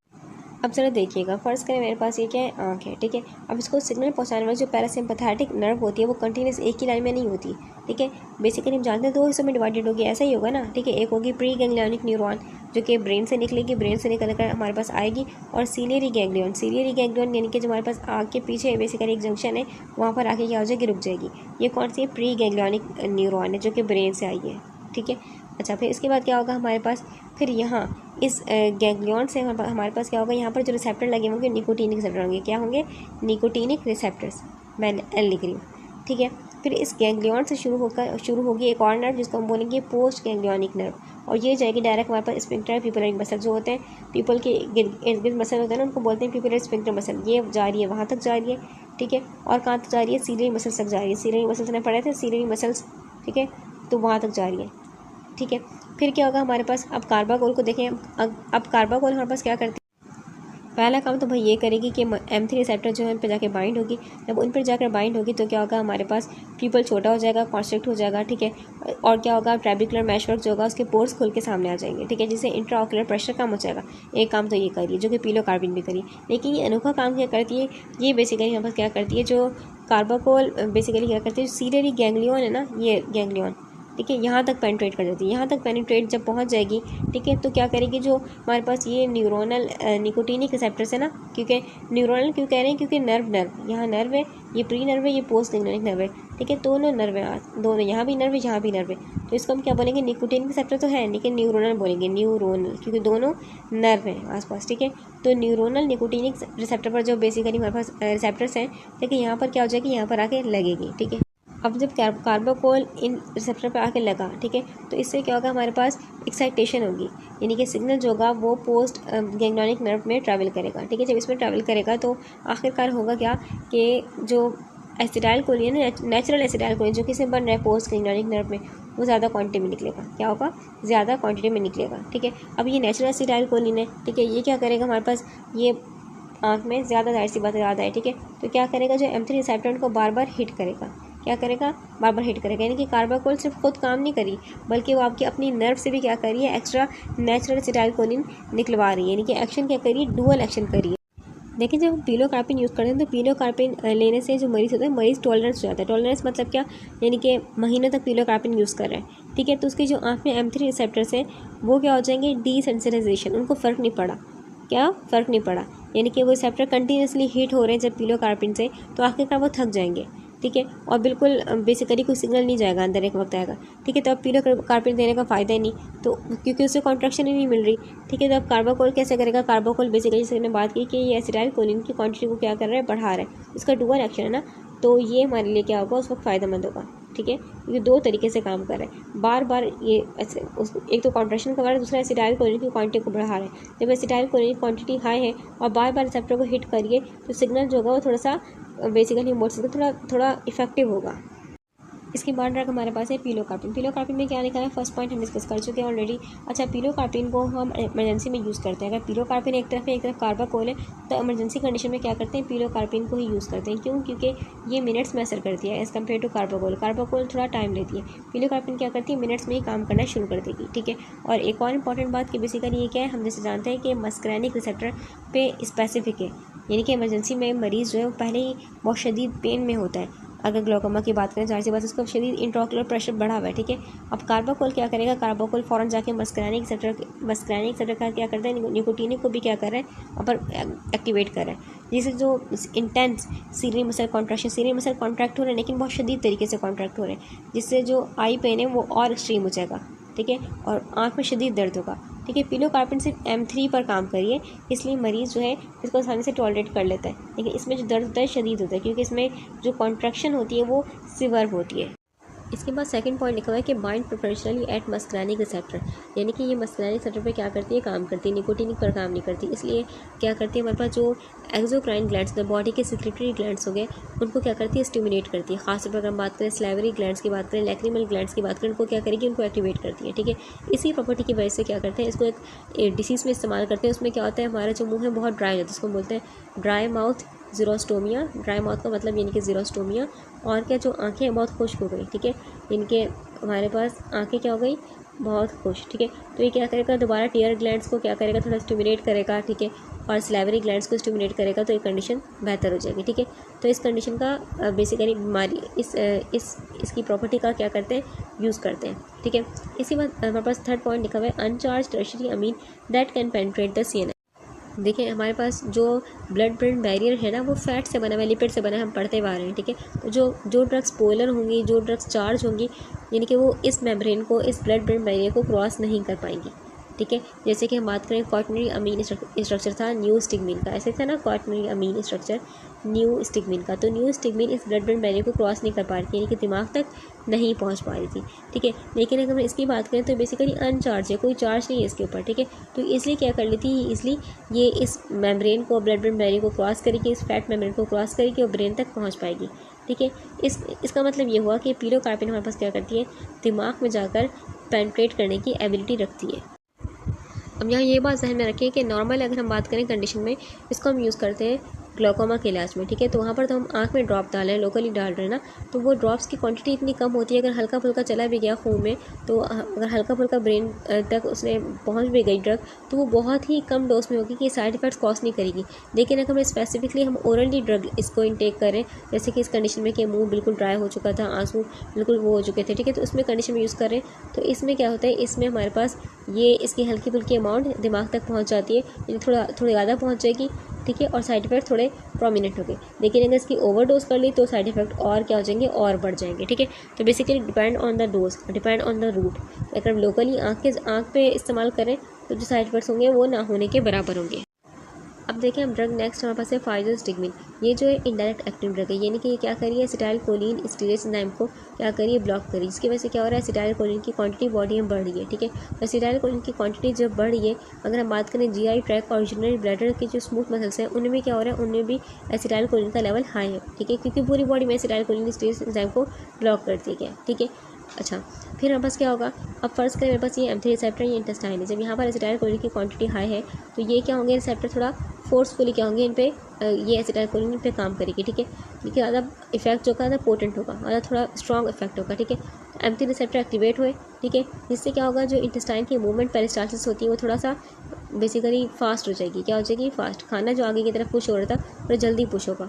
अब ज़रा देखिएगा, फ़र्ज़ करें मेरे पास ये क्या है, आँख है। ठीक है, अब इसको सिग्नल पहुंचाने वाली जो पैरासिम्पैथेटिक नर्व होती है वो कंटिन्यूस एक ही लाइन में नहीं होती। ठीक है, बेसिकली हम जानते हैं दो हिस्सों में डिवाइडेड होगी, ऐसा ही होगा ना। ठीक है, एक होगी प्री गैंग्लियोनिक न्यूरॉन जो कि ब्रेन से निकलेगी, ब्रेन से निकल कर हमारे पास आएगी, और सीलियरी गैंग्लियन यानी कि जो हमारे पास आँख के पीछे बेसिकली एक जंक्शन है, वहाँ पर आके क्या हो जाएगी, रुक जाएगी। ये कौन सी है, प्री गैंग्लियोनिक न्यूरॉन है जो कि ब्रेन से आई है। ठीक है, अच्छा, फिर इसके बाद क्या होगा हमारे पास, फिर यहाँ इस गैंग्लियन से हमारे पास क्या होगा, यहाँ पर जो रिसेप्टर लगे होंगे निकोटीनिक रिसेप्टर होंगे, क्या होंगे, निकोटीनिक रिसेप्टर्स, मैं L लिख रही हूँ। ठीक है, फिर इस गैंग्लियन से शुरू होगी एक और नर्व जिसको हम बोलेंगे पोस्ट गैंग्लियोनिक नर्व, और ये जाएगी डायरेक्ट हमारे पास स्फिंक्टर पिपुलरी मसल जो होते हैं, पीपल के इर्द गिर्द मसल होते हैं ना, उनको बोलते हैं पिपुलरी स्फिंक्टर मसल, ये जा रही है वहाँ तक जा रही है। ठीक है, और कहाँ तक जा रही है, सीलियरी मसल्स तक जा रही है, सीलियरी मसल्स ने पढ़े थे, सीलियरी मसल्स। ठीक है, तो वहाँ तक जा रही है। ठीक है, फिर क्या होगा हमारे पास, अब कार्बाकोल को देखें, अब कार्बाकोल हमारे पास क्या करती है, पहला काम तो भाई ये करेगी कि M3 रिसेप्टर जो है उन पर जाकर बाइंड होगी। जब उन पर जाकर बाइंड होगी तो क्या होगा, हमारे पास पीपल छोटा हो जाएगा, कॉन्स्ट्रिक्ट हो जाएगा, ठीक है। और क्या होगा, ट्रैबिकुलर मैशवर्क जो होगा उसके पोर्स खुल के सामने आ जाएंगे, ठीक है, जिससे इंट्राऑक्यूलर प्रेशर कम हो जाएगा। एक काम तो ये करिए जो कि पिलोकार्बिन भी करिए। लेकिन ये अनोखा काम क्या करती है, ये बेसिकली यहाँ पर क्या करती है, जो कार्बाकोल बेसिकली क्या करती है, सीलियरी गैंग्लियन है ना, ये गैंग्लियन, ठीक है, यहाँ तक पेनिट्रेट कर देती है। यहाँ तक पेनिट्रेट जब पहुँच जाएगी, ठीक है, तो क्या करेगी, जो हमारे पास ये न्यूरोनल निकोटिनिक रिसेप्टर्स है ना, क्योंकि न्यूरोनल क्यों कह रहे हैं, क्योंकि नर्व यहाँ नर्व है, ये प्री नर्व है, ये पोस्ट निग्नलिक नर्व है, ठीक है, दोनों नर्व है, दोनों, यहाँ भी नर्व है, यहाँ भी नर्व है। तो इसको हम क्या बोलेंगे, निकोटिनिक रिसेप्टर तो है लेकिन न्यूरोनल बोलेंगे, न्यूरोनल, क्योंकि दोनों नर्व हैं आसपास, ठीक है। तो न्यूरोनल निकोटिनिक रिसेप्टर पर जो बेसिकली हमारे पास रिसेप्टर्स हैं, ठीक है, यहाँ पर क्या हो जाएगी, यहाँ पर आके लगेगी, ठीक है। अब जब कार्बाकोल इन रिसेप्टर पर आके लगा, ठीक है, तो इससे क्या होगा, हमारे पास एक्साइटेशन होगी, यानी कि सिग्नल जो होगा वो पोस्ट गैंग्लियनिक नर्व में ट्रैवल करेगा, ठीक है। जब इसमें ट्रैवल करेगा तो आखिरकार होगा क्या, कि जो एसिटाइल कोलिन है, नेचुरल एसिटाइल कोलिन जो कि इसमें बन रहा है पोस्ट गैंग्लियनिक नर्व में, वो ज़्यादा क्वांटिटी में निकलेगा। क्या होगा, ज़्यादा क्वांटिटी में निकलेगा, ठीक है। अब ये नेचुरल एसिटाइल कोलिन है, ठीक है, ये क्या करेगा, हमारे पास ये आँख में ज़्यादा, जाहिर सी बात ज़्यादा है, ठीक है, तो क्या करेगा, जो M3 रिसेप्टर उनको बार बार हिट करेगा, क्या करेगा, बार बार हिट करेगा। यानी कि कार्बाकोल सिर्फ खुद काम नहीं करी, बल्कि वो आपकी अपनी नर्व से भी क्या कर रही है, एक्स्ट्रा नेचुरल एसिटाइलकोलिन निकलवा रही है, यानी कि एक्शन क्या करिए, डुअल एक्शन करिए। देखिए जब हम पिलोकार्पिन यूज़ करते हैं तो पिलोकार्पिन लेने से जो मरीज़ होता है, मरीज़ टॉलरेंस हो जाता है। टॉलरेंस मतलब क्या, यानी कि महीनों तक पिलोकार्पिन यूज़ कर रहे हैं, ठीक है, तो उसकी जो आँख में M3 रिसेप्टर्स हैं वो क्या हो जाएंगे, डीसेंसिटाइजेशन, उनको फ़र्क नहीं पड़ा, क्या फ़र्क नहीं पड़ा, यानी कि वो रिसेप्टर कंटिन्यूसली हीट हो रहे हैं जब पिलोकार्पिन से, तो आखिरकार वो थक जाएंगे, ठीक है, और बिल्कुल बेसिकली कोई सिग्नल नहीं जाएगा अंदर, एक वक्त आएगा, ठीक है। तो अब पिलोकार्पिन देने का फ़ायदा ही नहीं, तो क्योंकि उससे कॉन्ट्रैक्शन ही नहीं मिल रही, ठीक है। तो अब कार्बाकोल कैसे करेगा, कार्बाकोल बेसिकली जैसे मैंने बात की कि ये एसिटाइलकोलिन की क्वांटिटी को क्या कर रहा है, बढ़ा रहा है, इसका डुअल एक्शन है ना, तो ये हमारे लिए क्या होगा, उस वक्त फ़ायदेमंद होगा, ठीक है। ये दो तरीके से काम कर रहा है, बार बार ये एक तो कॉन्ट्रैक्शन करवा रहा है, दूसरा एसिटाइलकोलिन की क्वांटिटी को बढ़ा रहा है। जब एसिटाइलकोलिन की क्वांटिटी हाई है और बार बार रिसेप्टर को हिट करिए तो सिग्नल जो होगा वो थोड़ा सा बेसिकली मोड से थोड़ा इफेक्टिव होगा। इसके बाद रख हमारे पास है पिलोकार्पिन। पिलोकार्पिन में क्या लिखा है, फर्स्ट पॉइंट हम डिस्कस कर चुके हैं ऑलरेडी। अच्छा, पिलोकार्पिन को हम इमरजेंसी में यूज़ करते हैं। अगर पिलोकार्पिन एक तरफ है, एक तरफ कार्बाकोल है, तो इमरजेंसी कंडीशन में क्या करते हैं, पिलोकार्पिन को ही यूज़ करते हैं। क्यों, क्योंकि ये मिनट्स में असर करती है as compared to carbachol. Carbachol थोड़ा टाइम लेती है, पिलोकार्पिन क्या करती है, मिनट्स में ही काम करना शुरू कर देगी, ठीक है। और एक और इंपॉर्टेंट बात कि बेसिकली ये क्या है, हम जैसे जानते हैं कि मस्करैनिक रिसेप्टर पे स्पेसिफिक है, यानी कि इमरजेंसी में मरीज़ जो है वो पहले ही बहुत शदीद पेन में होता है। अगर ग्लोकोमा की बात करें, जाहिर सी बात उसका शदीद इंट्राऑक्यूलर प्रेशर बढ़ा हुआ है, ठीक है। अब कार्बाकोल क्या करेगा, कार्बाकोल फ़ौरन जाके मस्करैनिक रिसेप्टर का क्या करता है, निकोटिनिक को भी क्या कर रहा है, अपर एक्टिवेट कर रहा है, जिससे जो इंटेंस सीरियम मसल कॉन्ट्रैक्ट हो रहे हैं, लेकिन बहुत शदीद तरीके से कॉन्ट्रैक्ट हो रहे हैं, जिससे जो आई पेन है वो और एक्सट्रीम हो जाएगा, ठीक है, और आँख में शदीद दर्द होगा, ठीक है। पिलोकार्पिन सिर्फ M3 पर काम करिए, इसलिए मरीज़ जो है इसको आसानी से टॉलरेट कर लेता है, लेकिन इसमें जो दर्द होता है शदीद होता है, क्योंकि इसमें जो कॉन्ट्रैक्शन होती है वो सिवियर होती है। इसके बाद सेकंड पॉइंट लिखा हुआ है कि बाइंड प्रेफरेंशियली एट मस्करैनिक रिसेप्टर, यानी कि ये मस्करैनिक रिसेप्टर पे क्या करती है, काम करती है, निकोटिनिक पर काम नहीं करती। इसलिए क्या करती है, हमारे पास जो एक्सोक्राइन ग्लैंड्स, जो बॉडी के सिक्रेटरी ग्लैंड्स हो गए, उनको क्या करती है, स्टिमुलेट करती है। खासतौर पर अगर हम बात करें स्लाइवरी ग्लैंड्स की बात करें, लैक्रिमल ग्लैंड्स की बात करें, उनको क्या करेगी, उनको एक्टिवेट करती है, ठीक है। इसी प्रॉपर्टी की वजह से क्या करते हैं, इसको एक डिसीज़ में इस्तेमाल करते हैं। उसमें क्या होता है, हमारा जो मुँह है बहुत ड्राई होता है, उसको बोलते हैं ड्राई माउथ ज़ीरोस्टोमिया। ड्राई माउथ का मतलब यानी कि ज़ीरोस्टोमिया। और क्या, जो आंखें बहुत खुश्क हो गई, ठीक है, इनके हमारे पास आंखें क्या हो गई, बहुत खुश, ठीक है। तो ये क्या करेगा, दोबारा टीयर ग्लैंड्स को क्या करेगा, थोड़ा स्टिमुलेट करेगा, ठीक है, और स्लाइवरी ग्लैंड्स को स्टिमुलेट करेगा, तो ये कंडीशन बेहतर हो जाएगी, ठीक है। तो इस कंडीशन का बेसिकली बीमारी इसकी प्रॉपर्टी का क्या करते हैं, यूज़ करते हैं, ठीक है। इसी बात हमारे पास थर्ड पॉइंट लिखा हुआ है, uncharged tertiary amine that can penetrate the CNS। देखिए हमारे पास जो ब्लड ब्रेन बैरियर है ना, वो फैट से बना हुआ है, लिपिड से बना है, हम पढ़ते हुए आ रहे हैं, ठीक है। तो जो ड्रग्स पोलर होंगी, जो ड्रग्स चार्ज होंगी, यानी कि वो इस मेम्ब्रेन को, इस ब्लड ब्रेन बैरियर को क्रॉस नहीं कर पाएंगी, ठीक है। जैसे कि हम बात करें क्वाटरनरी अमीन स्ट्रक्चर था न्यू स्टिग्मिन का, ऐसे था ना क्वाटरनरी अमीन स्ट्रक्चर न्यू स्टिग्मिन का, तो न्यू स्टिग्मिन इस ब्लड ब्रेन बैरियर को क्रॉस नहीं कर पा रही थी, यानी कि दिमाग तक नहीं पहुंच पा रही थी, ठीक है। लेकिन अगर हम इसकी बात करें तो बेसिकली अनचार्ज है, कोई चार्ज नहीं है इसके ऊपर, ठीक है। तो इसलिए क्या कर लेती है, इसलिए ये इस मेम्ब्रेन को, ब्लड ब्रेन बैरियर को क्रॉस करेगी, इस फैट मेम्ब्रेन को क्रॉस करेगी और ब्रेन तक पहुँच पाएगी, ठीक है। इसका मतलब ये हुआ कि पिलोकार्पिन हमारे पास क्या करती है, दिमाग में जाकर पेनिट्रेट करने की एबिलिटी रखती है। अब यहाँ ये बात जहन में रखिए कि नॉर्मल अगर हम बात करें कंडीशन में, इसको हम यूज़ करते हैं ग्लोकोमा के इलाज में, ठीक है। तो वहाँ पर तो हम आँख में ड्रॉप डाल रहे हैं, लोकली डाल रहे हैं ना, तो वो ड्रॉप्स की क्वांटिटी इतनी कम होती है, अगर हल्का फुल्का चला भी गया खून में, तो अगर हल्का फुल्का ब्रेन तक उसने पहुँच भी गई ड्रग, तो वो बहुत ही कम डोज में होगी कि साइड इफेक्ट्स कॉज नहीं करेगी। लेकिन अगर हम स्पेसिफिकली हम ओरली ड्रग इसको इनटेक करें, जैसे कि इस कंडीशन में कि मुँह बिल्कुल ड्राई हो चुका था, आंसू बिल्कुल वो हो चुके थे, ठीक है, तो उसमें कंडीशन में यूज़ करें, तो इसमें क्या होता है, इसमें हमारे पास ये इसकी हल्की फुल्की अमाउंट दिमाग तक पहुँच जाती है, यानी थोड़ी ज़्यादा पहुँच जाएगी, ठीक है, और साइड इफेक्ट थोड़े प्रोमिनेंट हो गए। लेकिन अगर इसकी ओवरडोज कर ली तो साइड इफेक्ट और क्या हो जाएंगे, और बढ़ जाएंगे, ठीक है। तो basically depend on the dose, depend on the route. अगर हम लोकली आँख पे इस्तेमाल करें तो जो साइड इफेक्ट्स होंगे वो ना होने के बराबर होंगे। अब देखिए हम ड्रग नेक्स्ट हमारे पास है फाइजोस्टिग्मिन। ये जो है इनडायरेक्ट एक्टिव ड्रग है, यानी कि ये क्या करिए एसिटाइल कोलिन स्टीरेज एंजाइम को क्या करिए ब्लॉक करिए, जिसकी वजह से क्या हो रहा है, एसिटाइल कोलिन की क्वांटिटी बॉडी में बढ़ रही है, ठीक है। एसिटाइल कोलिन की क्वांटिटी जब बढ़ रही है, अगर हम बात करें जीआई ट्रैक और यूरिनरी ब्लैडर के जो स्मूथ मसल्स हैं, उनमें क्या हो रहा है, उनमें भी एसिटाइल कोलिन का लेवल हाई है, ठीक है, क्योंकि पूरी बॉडी में एसिटाइल कोलिन स्टीरेज एंजाइम को ब्लॉक कर दिया गया, ठीक है। अच्छा, फिर हमारे पास क्या होगा, अब फर्स्ट करें मेरे पास ये M3 रिसेप्टर, ये इंटेस्टाइन है, जब यहाँ पर एसिटाइल कोलिन की क्वांटिटी हाई है, तो ये क्या होंगे, रिसेप्टर थोड़ा फोर्सफुली क्या होंगे, इन पे ये एसिटाइल कोलिन पे काम करेगी, ठीक है, क्योंकि ज़्यादा इफेक्ट जो ज़्यादा पोटेंट होगा, ज़्यादा थोड़ा स्ट्रॉन्ग इफेक्ट होगा, ठीक है। M3 रिसेप्टर एक्टिवेट हुए, ठीक है, जिससे क्या होगा, जो इंटेस्टाइन की मूवमेंट पेरिस्टाल्सिस होती है वो थोड़ा सा बेसिकली फास्ट हो जाएगी, क्या हो जाएगी, फास्ट, खाना जो आगे की तरफ पुश हो रहा था वो जल्दी पुश होगा।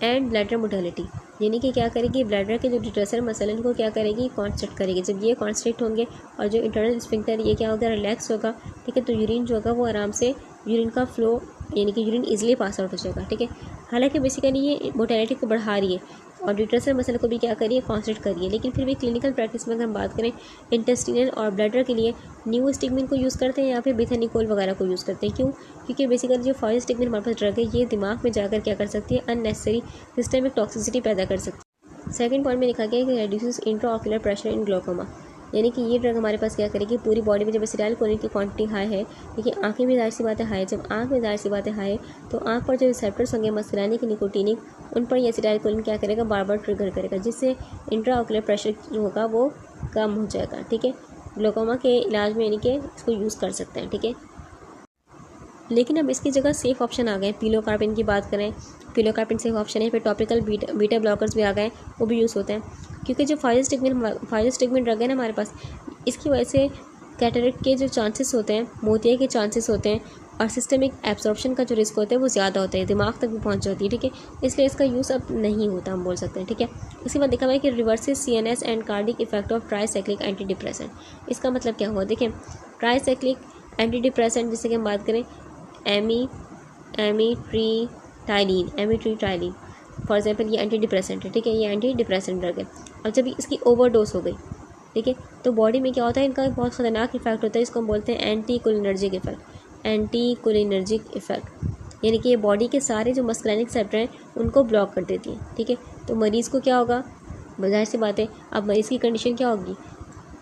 एंड ब्लैडर मोटिलिटी, यानी कि क्या करेगी, ब्लैडर के जो डिट्रेसर मसल इनको क्या करेगी, कॉन्स्ट्रिक्ट करेगी। जब ये कॉन्स्ट्रिक्ट होंगे और जो इंटरनल स्फिंक्टर ये क्या होगा, रिलैक्स होगा, ठीक है, तो यूरिन जो होगा वो आराम से यूरिन का फ्लो, यानी कि यूरिन इजीली पास आउट हो जाएगा, ठीक है। हालांकि बेसिकली ये मोटिलिटी को बढ़ा रही है और डिट्रेसर मसल को भी क्या करिए, कॉन्स्ट्रिक्ट करिए, लेकिन फिर भी क्लिनिकल प्रैक्टिस में अगर हम बात करें इंटेस्टिनल और ब्लैडर के लिए न्यूस्टिग्मिन को यूज़ करते हैं या फिर बिथेनिकोल वगैरह को यूज़ करते हैं। क्यों, क्योंकि बेसिकली जो फाइजोस्टिग्मिन हमारे पास ड्रग है, ये दिमाग में जाकर क्या कर सकती है, अननेसेसरी सिस्टमिक टॉक्सिसिटी पैदा कर सकती है। सेकंड पॉइंट में लिखा गया है कि reduces intraocular pressure in glaucoma, यानी कि ये ड्रग हमारे पास क्या करेगी, पूरी बॉडी में जब एसिटाइल कोलिन की क्वांटिटी हाई है, देखिए आँखें में जाहिर सी बात है हाई है, जब आँख में जाहिर सी बात है हाई है, तो आँख पर जो रिसेप्टर्स होंगे मस्कुलानिक निकोटिनिक, उन पर ये एसिटाइल कोलिन क्या करेगा, बार बार ट्रिगर करेगा, जिससे इंट्राऑक्यूलर प्रेशर जो होगा वो कम हो जाएगा, ठीक है। ग्लोकोमा के इलाज में यानी कि इसको यूज़ कर सकते हैं, ठीक है। लेकिन अब इसकी जगह सेफ ऑप्शन आ गए, पिलोकार्पिन की बात करें, पिलोकार्पिन सेफ ऑप्शन है, फिर टॉपिकल बीटा ब्लॉकर्स भी आ गए, वो भी यूज़ होते हैं, क्योंकि जो फाइजोस्टिग्मिन ड्रग है ना हमारे पास, इसकी वजह से कैटरेक्ट के जो चांसेस होते हैं, मोतिया के चांसेस होते हैं, और सिस्टमिक एब्जॉर्प्शन का जो रिस्क होता है वो ज़्यादा होता है, दिमाग तक भी पहुंच जाती है, ठीक है, इसलिए इसका यूज़ अब नहीं होता, हम बोल सकते हैं, ठीक है। इसके बाद देखा हुआ है कि reverses CNS and cardiac effect of tricyclic anti depressant. इसका मतलब क्या हुआ, देखिए ट्राईसाइक्लिक एंटी डिप्रेसेंट जैसे कि हम बात करें एमीट्रिटाइलिन फॉर एग्जाम्पल, ये एंटी डिप्रेसेंट है, ठीक है, ये एंटी डिप्रेसेंट ड्रग है। और जब इसकी ओवरडोज हो गई, ठीक है, तो बॉडी में क्या होता है, इनका बहुत ख़तरनाक इफेक्ट होता है, इसको हम बोलते हैं एंटी कोलिनर्जिक इफेक्ट, यानी कि ये बॉडी के सारे जो मस्कुलानिक रिसेप्टर हैं उनको ब्लॉक कर देती है, ठीक है। तो मरीज़ को क्या होगा, जाहिर सी बात है, अब मरीज़ की कंडीशन क्या होगी,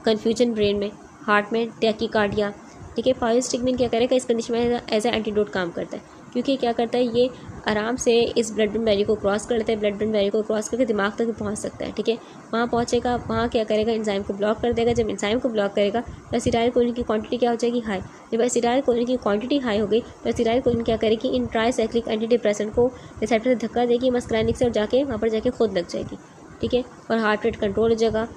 कन्फ्यूजन ब्रेन में, हार्ट में टैकीकार्डिया, ठीक है। फाइजोस्टिग्मिन क्या करेगा, इस कंडीशन में एज ए एंटीडोट काम करता है, क्योंकि क्या करता है, ये आराम से इस ब्लड ब्रेन बैरियर को क्रॉस कर लेता है, ब्लड ब्रेन बैरियर को क्रॉस करके दिमाग तक भी पहुंच सकता है, ठीक है। वहाँ पहुँचेगा, वहाँ क्या करेगा, एंजाइम को ब्लॉक कर देगा, जब एंजाइम को ब्लॉक करेगा तो एसिटाइल कोलिन की क्वांटिटी क्या हो जाएगी, हाई। जब एसिटाइल कोलिन की क्वांटिटी हाई हो गई तो एसिटाइल कोलिन क्या करेगी, इन ट्राईसाइक्लिक एंटी डिप्रेसेंट को रिसेप्टर से धक्का देगी मस्कुलानिक से, और जाके वहाँ पर जाके खुद लग जाएगी, ठीक है, और हार्ट रेट कंट्रोल हो जाएगा,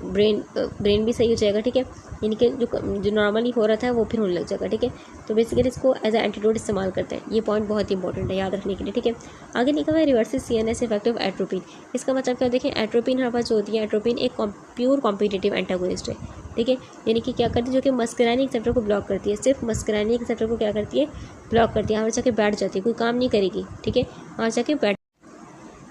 ब्रेन भी सही हो जाएगा, ठीक है, यानी कि जो नॉर्मली हो रहा था वो फिर होने लग जाएगा, ठीक है। तो बेसिकली इसको एज ए एंटीडोट इस्तेमाल करते हैं, ये पॉइंट बहुत ही इंपॉर्टेंट है याद रखने के लिए, ठीक है। आगे लिखा हुआ है reverses CNS effect of atropine. इसका मतलब क्या, देखें एट्रोपिन हमारे पास जो होती है, एट्रोपिन एक प्योर कॉम्पिटिटिव एंटागोनिस्ट है, ठीक है, यानी कि क्या करती है, जो कि मस्कुलानिक रिसेप्टर को ब्लॉक करती है, सिर्फ मस्कुलानिक रिसेप्टर को क्या करती है, ब्लॉक करती है, वहाँ जाके बैठ जाती है, कोई काम नहीं करेगी, ठीक है, वहाँ जाके बैठ।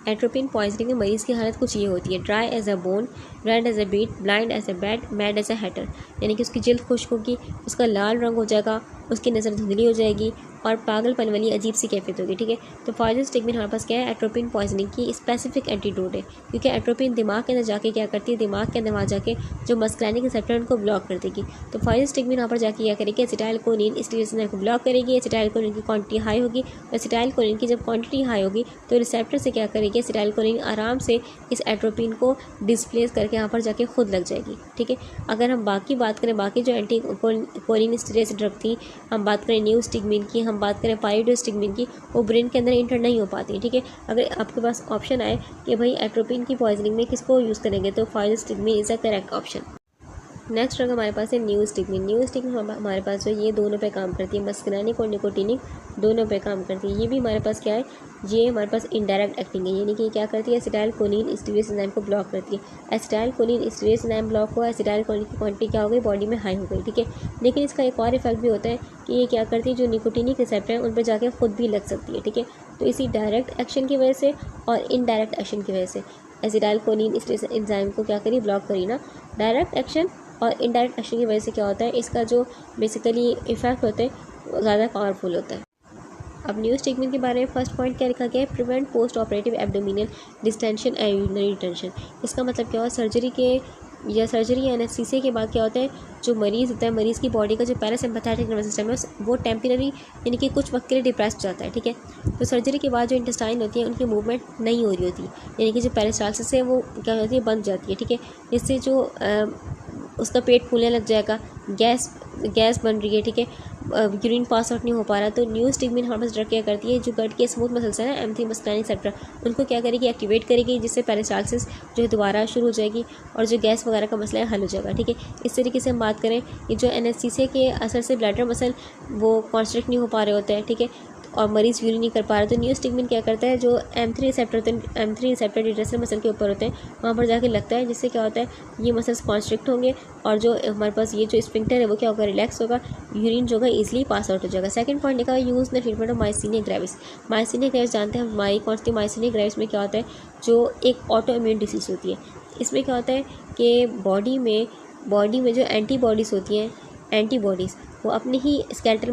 एट्रोपिन पॉइजनिंग में मरीज़ की हालत कुछ ये होती है, dry as a bone, red as a beet, blind as a bat, mad as a hatter, यानी कि उसकी जल्द खुश्क होगी, उसका लाल रंग हो जाएगा, उसकी नज़र धुंधली हो जाएगी, और पागलपन वाली अजीब सी कैफियत होगी, ठीक है। तो फाइजोस्टिगमिन हमारे पास क्या है, एट्रोपिन पॉइजनिंग की स्पेसिफिक एंटीडोट है, क्योंकि एट्रोपिन दिमाग के अंदर जाके क्या करती है, दिमाग के अंदर वहाँ जाके जो मस्कुलानिक रिसेप्टर उनको ब्लॉक कर देगी। तो फाइजोस्टिगमिन यहाँ पर जाके क्या करेगी, एसिटाइलकोलिन स्टीरोसिन को ब्लॉक करेगी। एसिटाइलकोलिन की क्वांटिटी हाई होगी, एसिटाइलकोलिन की जब क्वांटिटी हाई होगी तो रिसेप्टर से क्या करेगी, एसिटाइलकोलिन आराम से इस एट्रोपिन को डिस्प्लेस करके यहाँ पर जाके खुद लग जाएगी, ठीक है। अगर हम बाकी बात करें, बाकी जो एंटी कोलिनेस्टेरेस ड्रग थी, हम बात करें न्यूस्टिगमिन की, हम बात करें पाइरिडोस्टिगमिन की, वो ब्रेन के अंदर इंटर नहीं हो पाती, ठीक है। अगर आपके पास ऑप्शन आए कि भाई एट्रोपिन की पॉइजनिंग में किसको यूज़ करेंगे, तो physostigmine is a correct option. Next drug हमारे पास है न्यूस्टिगमिन। न्यूस्टिगमिन हमारे पास जो ये दोनों पे काम करती है, मस्कुलानिक और निकोटिनिक दोनों पे काम करती है। ये भी हमारे पास क्या है, ये हमारे पास इनडायरेक्ट एक्टिंग है, यानी कि क्या करती है, एसिटाइलकोलिन स्टीरेस एंजाइम को ब्लॉक करती है। एसिटाइलकोलिन स्टीरेस एंजाइम ब्लॉक हुआ, एसिटाइलकोलिन की क्वांटिटी क्या हो गई, बॉडी में हाई हो गई, ठीक है। लेकिन इसका एक और इफेक्ट भी होता है कि ये क्या करती है, जो निकोटिनिक रिसेप्टर है उन पर जाके खुद भी लग सकती है, ठीक है। तो इसी डायरेक्ट एक्शन की वजह से और इनडायरेक्ट एक्शन की वजह से एसिटाइलकोलिन स्टीरेस एंजाइम को क्या करी, ब्लॉक करी ना। डायरेक्ट एक्शन और इनडायरेक्ट एक्शन की वजह से क्या होता है, इसका जो बेसिकली इफेक्ट होते हैं वो ज़्यादा पावरफुल होता है। अब न्यूस्टिगमिन के बारे में फर्स्ट पॉइंट क्या लिखा गया है, prevent post operative abdominal distension and urinary retention. इसका मतलब क्या हुआ, सर्जरी या एनेस्थीसिया के बाद क्या होता है, जो मरीज़ होता है, मरीज़ की बॉडी का जो पैरासिम्पैथेटिक नर्वस सिस्टम है वो टेम्पररी यानी कि कुछ वक्त के लिए डिप्रेस हो जाता है, ठीक है। तो सर्जरी के बाद जो इंटेस्टाइन होती है उनकी मूवमेंट नहीं हो रही होती, यानी कि जो पेरिस्टालसिस है वो क्या होती है, बंद जाती है, ठीक है। इससे जो उसका पेट फूलने लग जाएगा, गैस बन रही है, ठीक है, यूरिन पास आउट नहीं हो पा रहा। तो न्यूस्टिगमिन हमारे पास ड्रग क्या करती है, जो गट के स्मूथ मसल्स है ना, M3 मस्कुलानिक सेप्टा, उनको क्या करेगी, एक्टिवेट करेगी, जिससे पेरिस्टालसिस जो है दोबारा शुरू हो जाएगी और जो गैस वगैरह का मसला है हल हो जाएगा, ठीक है। इस तरीके से हम बात करें, ये जो एनेस्थीसिया के असर से ब्लैडर मसल वो कॉन्स्ट्रिक्ट नहीं हो पा रहे होते हैं, ठीक है, और मरीज़ यूरिन नहीं कर पा रहा, तो न्यूस्टिगमिन क्या करता है, जो M3 रिसेप्टर होते हैं, M3 रिसेप्टर डिट्रेसर मसल के ऊपर होते हैं, वहाँ पर जाके लगता है, जिससे क्या होता है, ये मसल्स कॉन्स्ट्रिक्ट होंगे और जो हमारे पास ये जो स्फिंक्टर है वो क्या होगा, रिलैक्स होगा, यूरिन जो होगा ईजिली पास आउट हो जाएगा। सेकंड पॉइंट लिखा है, use the treatment of myasthenia gravis. Myasthenia gravis जानते हैं हमारी कौन सी, माइसीनिया ग्रेविस में क्या होता है, जो एक ऑटो इम्यून डिसीज़ होती है। इसमें क्या होता है कि बॉडी में जो एंटीबॉडीज़ होती हैं, एंटीबॉडीज़ वो अपने ही स्केलेटल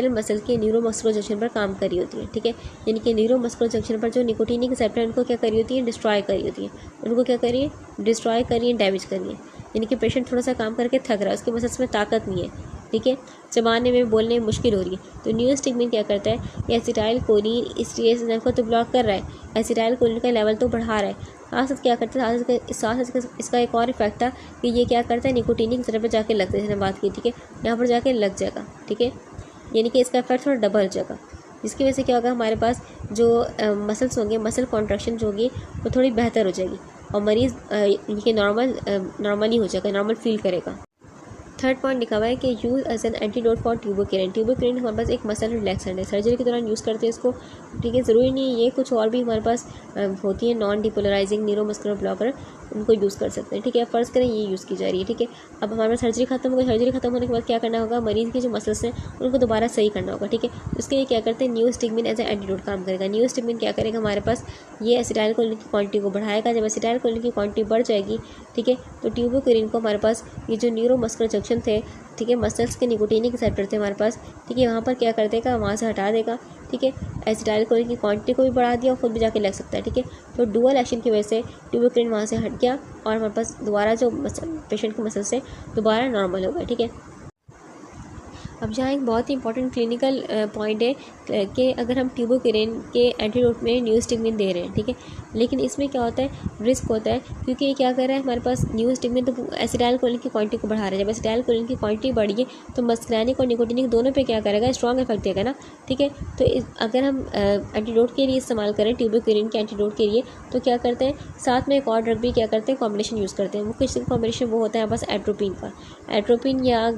मसल के न्यूरोमस्कुलर जंक्शन पर काम कर रही होती है, ठीक है। यानी कि न्यूरोमस्कुलर जंक्शन पर जो निकोटिनिक रिसेप्टर है उनको क्या कर रही होती है, डिस्ट्रॉय कर रही होती है, उनको क्या कर रही है, डिस्ट्रॉय कर रही है, डैमेज कर रही है। यानी कि पेशेंट थोड़ा सा काम करके थक रहा है, उसके मसल्स में ताकत नहीं है, ठीक है, चबाने में बोलने में मुश्किल हो रही है। तो न्यूस्टिगमिन क्या करता है, ये एसिटाइलकोलिन स्टीरेस एंजाइम को तो ब्लॉक कर रहा है, एसिटाइलकोलिन का लेवल तो बढ़ा रहा है, साथ क्या करता है, साथ इसका एक और इफेक्ट था कि ये क्या करता है, निकोटिनिक रिसेप्टर पर जाके लगता है, जैसे बात की, ठीक है, यहाँ पर जाके लग जाएगा, ठीक है। यानी कि इसका इफेक्ट थोड़ा डबल हो जाएगा, जिसकी वजह से क्या होगा, हमारे पास जो मसल्स होंगे, मसल कॉन्ट्रैक्शन जो होगी वो थोड़ी बेहतर हो जाएगी और मरीज़ ये नॉर्मली हो जाएगा, नॉर्मल फील करेगा। थर्ड पॉइंट लिखा हुआ है कि use as an antidote for tubocurarine. Tubocurarine हमारे पास एक मसल रिलैक्सेंट है, सर्जरी के दौरान यूज़ करते हैं इसको, ठीक है। ज़रूरी नहीं है, ये कुछ और भी हमारे पास होती है नॉन डिपोलराइजिंग न्यूरोमस्कुलर ब्लॉकर, उनको यूज़ कर सकते हैं, ठीक है। फ़र्ज़ करें ये यूज़ की जा रही है, ठीक है। अब हमारे पास सर्जरी खत्म हो गई, सर्जरी खत्म होने के बाद क्या करना होगा, मरीज़ के जो मसल्स हैं उनको दोबारा सही करना होगा, ठीक है। उसके लिए क्या करते हैं, न्यूस्टिगमिन एज ए एंटीडोट काम करेगा। न्यूस्टिगमिन क्या करेगा, हमारे पास ये एसिटाइलकोलिन की क्वांटिटी को बढ़ाएगा। जब एसिटाइलकोलिन की क्वांटिटी बढ़ जाएगी, ठीक है, तो ट्यूबोक्रेन को हमारे पास ये जो न्यूरोमस्कुलर जंक्शन थे, ठीक है, मसल्स के निकोटिनिक रिसेप्टर थे हमारे पास, ठीक है, वहाँ पर क्या कर देगा, वहाँ से हटा देगा, ठीक है। एसिटाइलकोलिन की क्वांटिटी को भी बढ़ा दिया और खुद भी जाके लग सकता है, ठीक है। तो डुअल एक्शन की वजह से ट्यूबोक्रेन वहाँ से हट गया और हमारे पास दोबारा जो पेशेंट के मसल्स से दोबारा नॉर्मल हो गए, ठीक है। अब जहाँ एक बहुत ही इंपॉर्टेंट क्लिनिकल पॉइंट है कि अगर हम ट्यूबोक्रेन के एंटीडोट में न्यूस्टिगमिन दे रहे हैं, ठीक है, लेकिन इसमें क्या होता है, रिस्क होता है, क्योंकि ये क्या कर रहा है, हमारे पास न्यूस्टिगमिन तो एसिटाइलकोलिन की क्वांटिटी को बढ़ा रहा है। जब एसिटाइलकोलिन की क्वांटिटी बढ़ी तो मस्कुलानिक और निकोटिनिक दोनों पे क्या करेगा, स्ट्रॉन्ग इफेक्ट देगा ना, ठीक है। तो अगर हम एंटीडोट के लिए इस्तेमाल करें, ट्यूबोक्रेन के एंटीडोट के लिए, तो क्या करते हैं, साथ में एक और ड्रग भी क्या करते हैं, कॉम्बिनेशन यूज़ करते हैं। वो किस कॉम्बिनेशन वो होता है हमारे पास एट्रोपिन का, एट्रोपिन या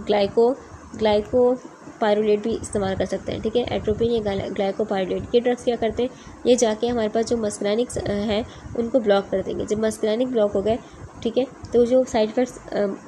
ग्लाइकोपाइरुलेट भी इस्तेमाल कर सकते हैं, ठीक है। एट्रोपिन या ग्लाइकोपाइरुलेट ये ड्रग्स क्या करते हैं, ये जाके हमारे पास जो मस्कुलानिक है उनको ब्लॉक कर देंगे। जब मस्कुलानिक ब्लॉक हो गए ठीक है। तो जो साइड इफेक्ट्स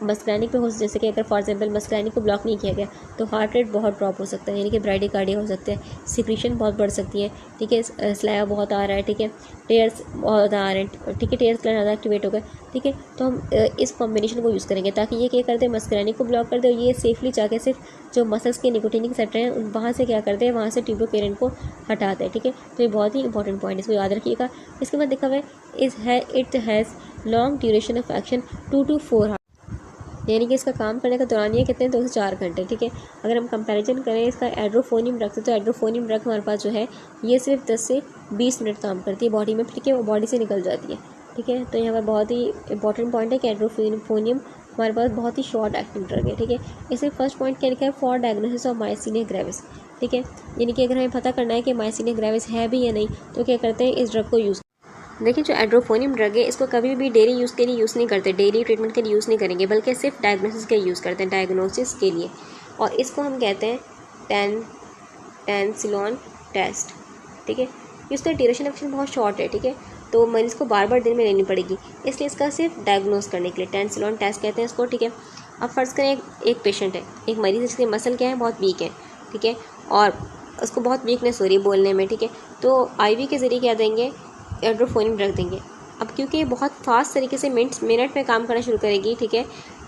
मस्कुलानिक पे हो, जैसे कि अगर फॉर एग्जांपल मस्कुलानिक को ब्लॉक नहीं किया गया तो हार्ट रेट बहुत ड्रॉप हो सकता है, यानी कि ब्राइडिकार्डिया हो सकता है, सिक्रीशन बहुत बढ़ सकती है, ठीक है, स्लाया बहुत आ रहा है, ठीक है, टेयर्स बहुत आ रहे हैं, ठीक है, टेयर्स ज़्यादा एक्टिवेट हो गए, ठीक है। तो हम इस कॉम्बिनेशन को यूज़ करेंगे ताकि ये क्या करते हैं, मस्कुलानिक को ब्लॉक कर दे, ये सेफली जाके सिर्फ जो मसल्स के निकोटिनिक सेंटर हैं वहाँ से क्या करते हैं, वहाँ से ट्यूबोकेरेन को हटाते हैं, ठीक है। तो ये बहुत ही इंपॉर्टेंट पॉइंट है, इसको याद रखिएगा। इसके बाद देखा हुआ है it has long duration of action 2 to 4 hours, यानी कि इसका काम करने का दौरान ये कितने 2 से 4 घंटे, ठीक है। अगर हम कंपैरिजन करें इसका एड्रोफोनियम ड्रग से, तो एड्रोफोनियम ड्रग हमारे पास जो है ये सिर्फ 10 से 20 मिनट काम करती है बॉडी में, ठीक है, वो बॉडी से निकल जाती है, ठीक है। तो यहाँ पर बहुत ही इंपॉर्टेंट पॉइंट है कि एड्रोफोनियम हमारे पास बहुत ही शॉर्ट एक्टिंग ड्रग है, ठीक है। इसमें फर्स्ट पॉइंट क्या लिखा है, फॉर डायग्नोसिस ऑफ मायसीनिया ग्रेविस, ठीक है, यानी कि अगर हमें पता करना है कि मायसीनिया ग्रेविस है भी या नहीं तो क्या करते हैं, इस ड्रग को यूज़। देखिए जो एड्रोफोनियम ड्रग है इसको कभी भी डेली यूज़ के लिए यूज़ नहीं करते, डेली ट्रीटमेंट के लिए यूज़ नहीं करेंगे, बल्कि सिर्फ डायग्नोसिस के यूज़ करते हैं, डायग्नोसिस के लिए। और इसको हम कहते हैं टैनसिलॉन टेस्ट, ठीक है। इसका ड्यूरेशन एक्शन बहुत शॉर्ट है, ठीक है, तो मरीज़ को बार बार दिन में लेनी पड़ेगी, इसलिए इसका सिर्फ डायग्नोस करने के लिए टैनसिलॉन टेस्ट कहते हैं इसको, ठीक है। अब फर्ज करें एक पेशेंट है, एक मरीज़ जिसके मसल क्या है, बहुत वीक है, ठीक है, और उसको बहुत वीकनेस हो रही है बोलने में, ठीक है। तो IV के ज़रिए क्या देंगे, एड्रोफोनियम ड्रग देंगे। अब क्योंकि ये बहुत फास्ट तरीके से मिनट में काम करना शुरू करेगी, ठीक है,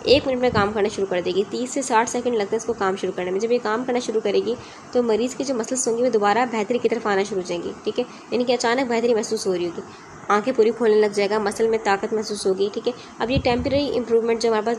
1 मिनट में काम करना शुरू कर देगी, 30 से 60 सेकंड लगते हैं इसको काम शुरू करने में। जब ये काम करना शुरू करेगी तो मरीज़ की जो मसल्स होंगी वो दोबारा बेहतरी की तरफ आना शुरू हो जाएंगी, ठीक है, यानी कि अचानक बेहतरी महसूस हो रही होगी, आंखें पूरी खोलने लग जाएगा, मसल में ताकत महसूस होगी, ठीक है। अब ये टेम्परेरी इंप्रूवमेंट जो हमारे पास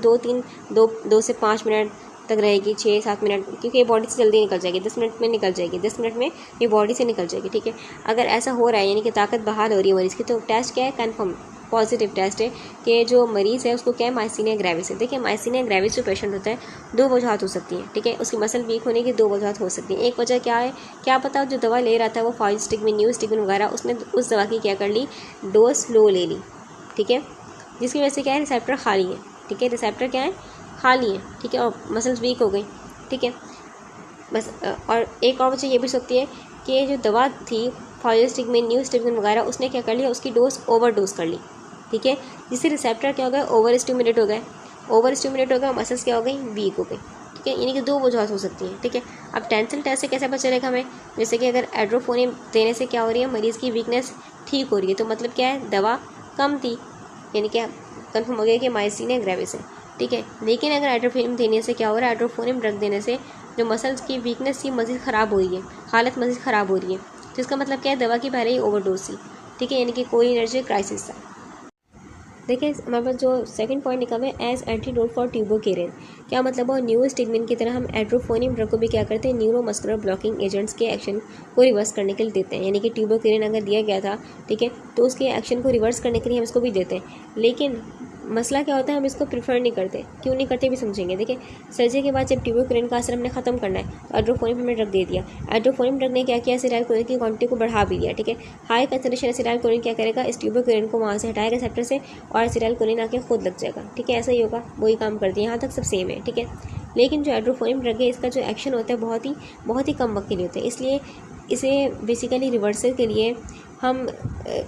2 से 5 मिनट तक रहेगी, 6-7 मिनट, क्योंकि ये बॉडी से जल्दी निकल जाएगी, 10 मिनट में निकल जाएगी, 10 मिनट में ये बॉडी से निकल जाएगी, ठीक है। अगर ऐसा हो रहा है यानी कि ताकत बहाल हो रही है मरीज़ की, तो टेस्ट क्या है, कन्फर्म पॉजिटिव टेस्ट है कि जो मरीज़ है उसको क्या है, मायसीनिया ग्रेविस है। देखिए मायसीनिया ग्रेविस जो पेशेंट होता है 2 वजूहत हो सकती हैं, ठीक है, उसकी मसल वीक होने की 2 वजूहत हो सकती हैं। एक वजह क्या है, क्या पता जो दवा ले रहा था वो फाइलस्टिगमिन, न्यूस्टिगमिन वगैरह, उसने उस दवा की क्या कर ली, डोज लो ले ली, ठीक है, जिसकी वजह से क्या है, रिसेप्टर खाली है, ठीक है, रिसेप्टर क्या है, खाली है, ठीक है, और मसल्स वीक हो गई, ठीक है, बस। और एक और वजह ये भी सकती है कि जो दवा थी फाइलस्टिगमिन, न्यूस्टिगमिन वगैरह, उसने क्या कर लिया, उसकी डोज ओवर डोज कर ली, ठीक है, जिससे रिसेप्टर क्या हो गया, ओवर स्टिमुलेट हो गए, मसल्स क्या हो गई, वीक हो गई, ठीक है, यानी कि 2 वजूहत हो सकती हैं, ठीक है। अब टेंसिल टेस्ट से कैसे पता चलेगा हमें, जैसे कि अगर एड्रोफोनियम देने से क्या हो रही है, मरीज़ की वीकनेस ठीक हो रही है, तो मतलब क्या है, दवा कम थी, यानी कि कन्फर्म हो गया कि मायसीनिया ग्रेविस है, ठीक है। लेकिन अगर एड्रोफोनियम देने से क्या हो रहा है, एड्रोफोनियम ड्रग देने से जो मसल्स की वीकनेस थी मज़ीद ख़राब हो रही है, हालत मज़ीद ख़राब हो रही है, तो इसका मतलब क्या है, दवा की पहले ही ओवरडोज थी, ठीक है, यानी कि कोई एनर्जी क्राइसिस था। देखिए हमारे पास जो सेकंड पॉइंट लिखा हुआ है, एज एंटीडोट फॉर ट्यूबोकेरेन, क्या मतलब है, न्यूस्टिगमिन की तरह हम एड्रोफोनियम ड्रग को भी क्या करते हैं, न्यूरोमस्कुलर ब्लॉकिंग एजेंट्स के एक्शन को रिवर्स करने के लिए देते हैं, यानी कि ट्यूबोकेरेन अगर दिया गया था, ठीक है, तो उसके एक्शन को रिवर्स करने के लिए हम इसको भी देते हैं। लेकिन मसला क्या होता है, हम इसको प्रीफर नहीं करते, क्यों नहीं करते भी समझेंगे। देखिए सर्जरी के बाद जब ट्यूबोकेरेन का असर हमने खत्म करना है तो एड्रोफोनियम हमने ड्रग दे दिया, एड्रोफोनियम ड्रग ने क्या किया, एसिटाइलकोलिन की क्वांटिटी को बढ़ा भी दिया, ठीक है। हाई कंसंट्रेशन एसिटाइलकोलिन क्या करेगा, इस ट्यूबोकेरेन को वहाँ से हटाएगा रिसेप्टर से, और एसिटाइलकोलिन आके खुद लग जाएगा, ठीक है, ऐसा ही होगा, वही काम करती है, यहाँ तक सब सेम है, ठीक है। लेकिन जो एड्रोफोनियम ड्रग है इसका जो एक्शन होता है बहुत ही कम वक्त के लिए होता है, इसलिए इसे बेसिकली रिवर्सल के लिए हम